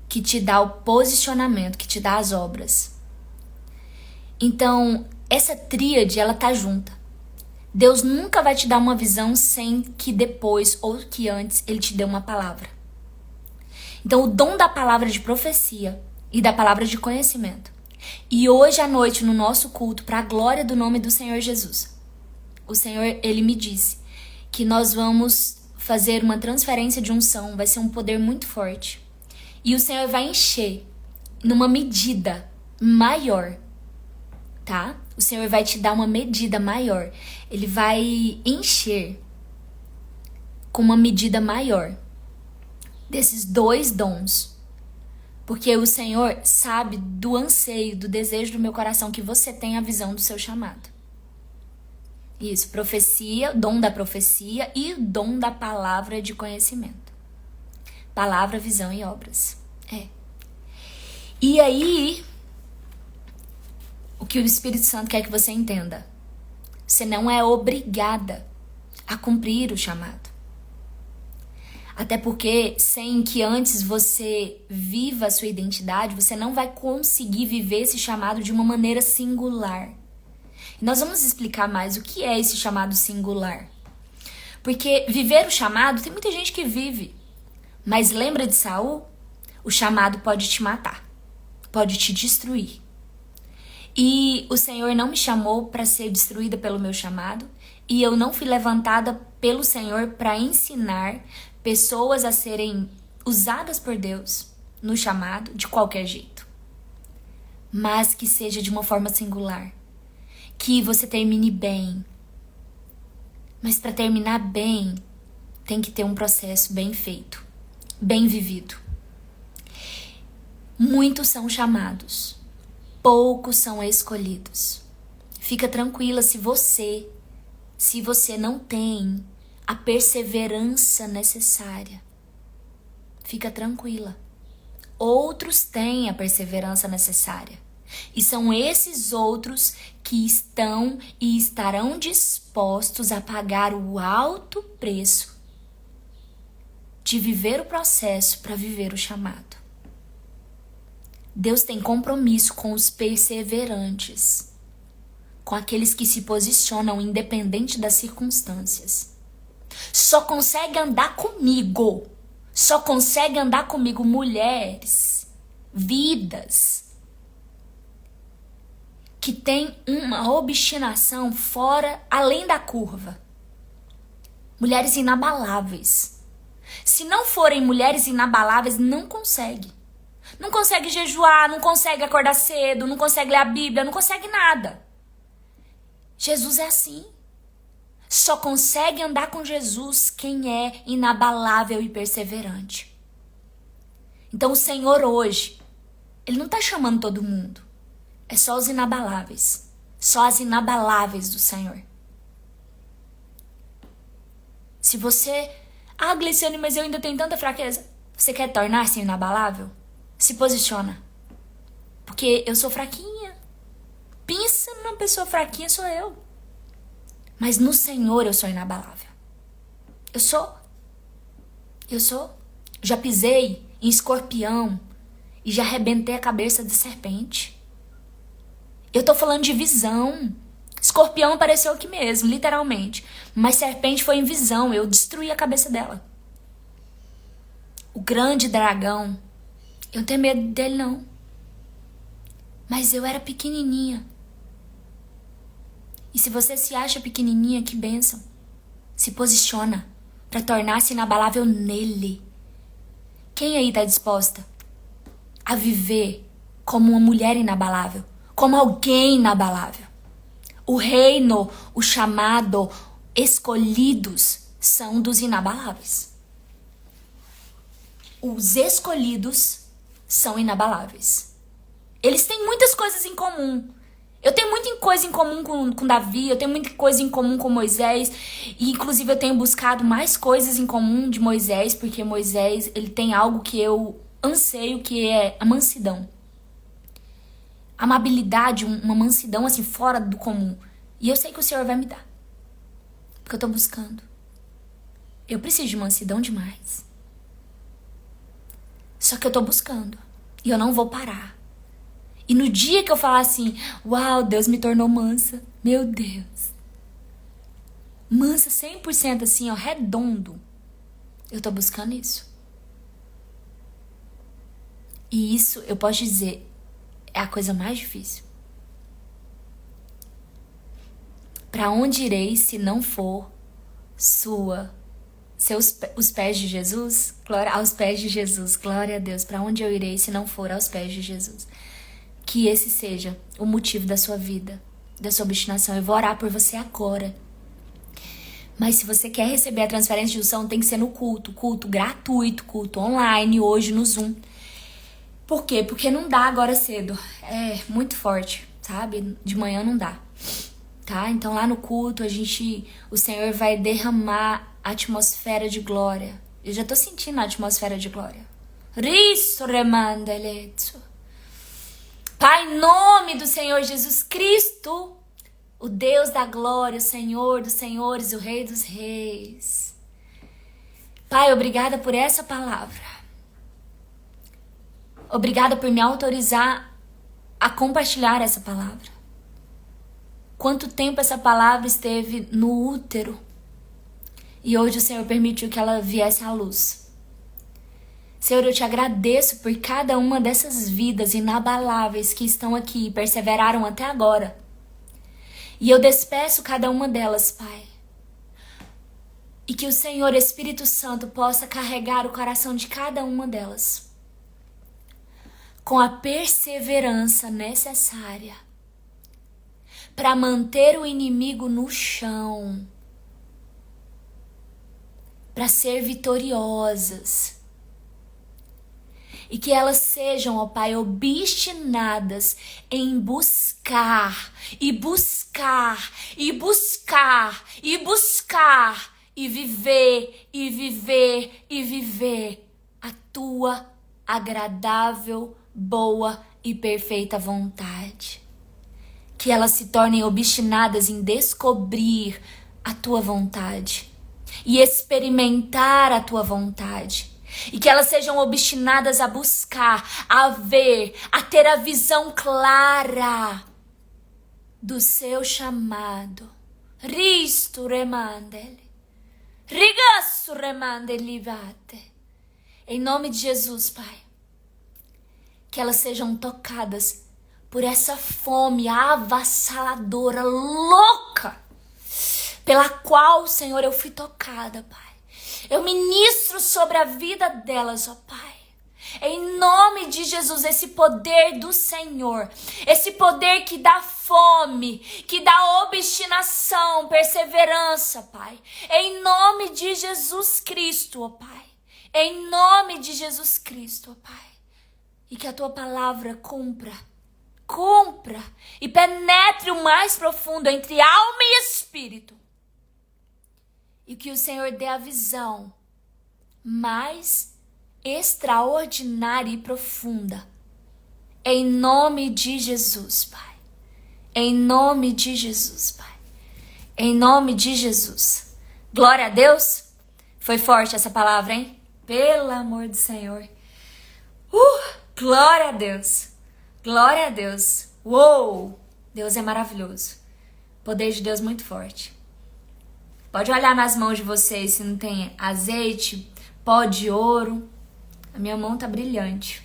que te dá o posicionamento, que te dá as obras. Então, essa tríade, ela tá junta. Deus nunca vai te dar uma visão sem que depois ou que antes ele te dê uma palavra. Então, o dom da palavra de profecia e da palavra de conhecimento. E hoje à noite, no nosso culto, para a glória do nome do Senhor Jesus, o Senhor, ele me disse que nós vamos fazer uma transferência de unção, vai ser um poder muito forte. E o Senhor vai encher numa medida maior, tá? O Senhor vai te dar uma medida maior. Ele vai encher com uma medida maior desses 2 dons. Porque o Senhor sabe do anseio, do desejo do meu coração que você tenha a visão do seu chamado. Isso, profecia, dom da profecia e o dom da palavra de conhecimento. Palavra, visão e obras. E aí, o que o Espírito Santo quer que você entenda? Você não é obrigada a cumprir o chamado. Até porque, sem que antes você viva a sua identidade, você não vai conseguir viver esse chamado de uma maneira singular. E nós vamos explicar mais o que é esse chamado singular. Porque viver o chamado, tem muita gente que vive. Mas lembra de Saul? O chamado pode te matar. Pode te destruir. E o Senhor não me chamou para ser destruída pelo meu chamado. E eu não fui levantada pelo Senhor para ensinar pessoas a serem usadas por Deus no chamado de qualquer jeito. Mas que seja de uma forma singular. Que você termine bem. Mas para terminar bem, tem que ter um processo bem feito, bem vivido. Muitos são chamados, poucos são escolhidos. Fica tranquila se você não tem a perseverança necessária. Fica tranquila. Outros têm a perseverança necessária. E são esses outros que estão e estarão dispostos a pagar o alto preço de viver o processo para viver o chamado. Deus tem compromisso com os perseverantes, com aqueles que se posicionam independente das circunstâncias. Só consegue andar comigo mulheres, vidas, que tem uma obstinação fora, além da curva. Mulheres inabaláveis. Se não forem mulheres inabaláveis, não consegue. Não consegue jejuar, não consegue acordar cedo, não consegue ler a Bíblia, não consegue nada. Jesus é assim. Só consegue andar com Jesus quem é inabalável e perseverante. Então o Senhor hoje, Ele não está chamando todo mundo. É só os inabaláveis. Só as inabaláveis do Senhor. Se você... Ah, Gliciane, mas eu ainda tenho tanta fraqueza. Você quer tornar-se inabalável? Se posiciona. Porque eu sou fraquinha. Pensa numa pessoa fraquinha, sou eu. Mas no Senhor eu sou inabalável. Eu sou. Já pisei em escorpião e já arrebentei a cabeça de serpente. Eu tô falando de visão. Escorpião apareceu aqui mesmo, literalmente. Mas serpente foi em visão, eu destruí a cabeça dela. O grande dragão, eu não tenho medo dele não. Mas eu era pequenininha. E se você se acha pequenininha, que bênção. Se posiciona para tornar-se inabalável nele. Quem aí tá disposta a viver como uma mulher inabalável? Como alguém inabalável? O reino, o chamado, escolhidos são dos inabaláveis. Os escolhidos são inabaláveis. Eles têm muitas coisas em comum. Eu tenho muita coisa em comum com Davi, eu tenho muita coisa em comum com Moisés. E inclusive eu tenho buscado mais coisas em comum de Moisés, porque Moisés, ele tem algo que eu anseio, que é a mansidão. amabilidade, uma mansidão assim fora do comum. E eu sei que o Senhor vai me dar. Porque eu tô buscando. Eu preciso de mansidão demais. Só que eu tô buscando. E eu não vou parar. E no dia que eu falar assim, uau, Deus me tornou mansa. Meu Deus. Mansa 100% assim, ó, redondo. Eu tô buscando isso. E isso, eu posso dizer, é a coisa mais difícil. Para onde irei se não for os pés de Jesus? Glória aos pés de Jesus. Glória a Deus. Para onde eu irei se não for aos pés de Jesus? Que esse seja o motivo da sua vida, da sua obstinação. Eu vou orar por você agora. Mas se você quer receber a transferência de unção, tem que ser no culto gratuito, culto online, hoje no Zoom. Por quê? Porque não dá agora cedo. É muito forte, sabe? De manhã não dá. Tá? Então lá no culto o Senhor vai derramar a atmosfera de glória. Eu já tô sentindo a atmosfera de glória. Pai, em nome do Senhor Jesus Cristo, o Deus da glória, o Senhor dos senhores, o Rei dos reis. Pai, obrigada por essa palavra. Obrigada por me autorizar a compartilhar essa palavra. Quanto tempo essa palavra esteve no útero e hoje o Senhor permitiu que ela viesse à luz. Senhor, eu te agradeço por cada uma dessas vidas inabaláveis que estão aqui e perseveraram até agora. E eu despeço cada uma delas, Pai. E que o Senhor Espírito Santo possa carregar o coração de cada uma delas com a perseverança necessária para manter o inimigo no chão, para ser vitoriosas. E que elas sejam, ó Pai, obstinadas em buscar, e buscar, e buscar, e buscar, e viver, e viver, e viver a tua agradável, boa e perfeita vontade. Que elas se tornem obstinadas em descobrir a tua vontade e experimentar a tua vontade. E que elas sejam obstinadas a buscar, a ver, a ter a visão clara do seu chamado. Risto remandele, rigasso remandeli vate. Em nome de Jesus, Pai, que elas sejam tocadas por essa fome avassaladora, louca, pela qual, Senhor, eu fui tocada, Pai. Eu ministro sobre a vida delas, ó Pai. Em nome de Jesus, esse poder do Senhor, esse poder que dá fome, que dá obstinação, perseverança, Pai. Em nome de Jesus Cristo, ó Pai. Em nome de Jesus Cristo, ó Pai. E que a tua palavra cumpra e penetre o mais profundo entre alma e espírito. E que o Senhor dê a visão mais extraordinária e profunda. Em nome de Jesus, Pai. Em nome de Jesus, Pai. Em nome de Jesus. Glória a Deus. Foi forte essa palavra, hein? Pelo amor do Senhor. Glória a Deus. Glória a Deus. Uou! Deus é maravilhoso. Poder de Deus muito forte. Pode olhar nas mãos de vocês se não tem azeite, pó de ouro. A minha mão tá brilhante.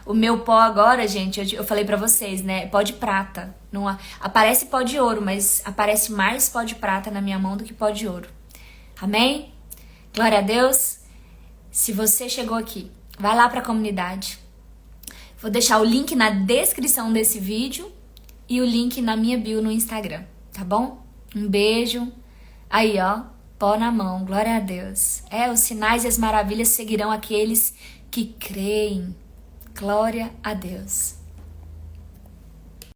O meu pó agora, gente, eu falei pra vocês, né? Pó de prata. Não aparece pó de ouro, mas aparece mais pó de prata na minha mão do que pó de ouro. Amém? Glória a Deus. Se você chegou aqui, vai lá pra comunidade. Vou deixar o link na descrição desse vídeo e o link na minha bio no Instagram, tá bom? Um beijo. Aí, ó, pó na mão, glória a Deus. Os sinais e as maravilhas seguirão aqueles que creem. Glória a Deus.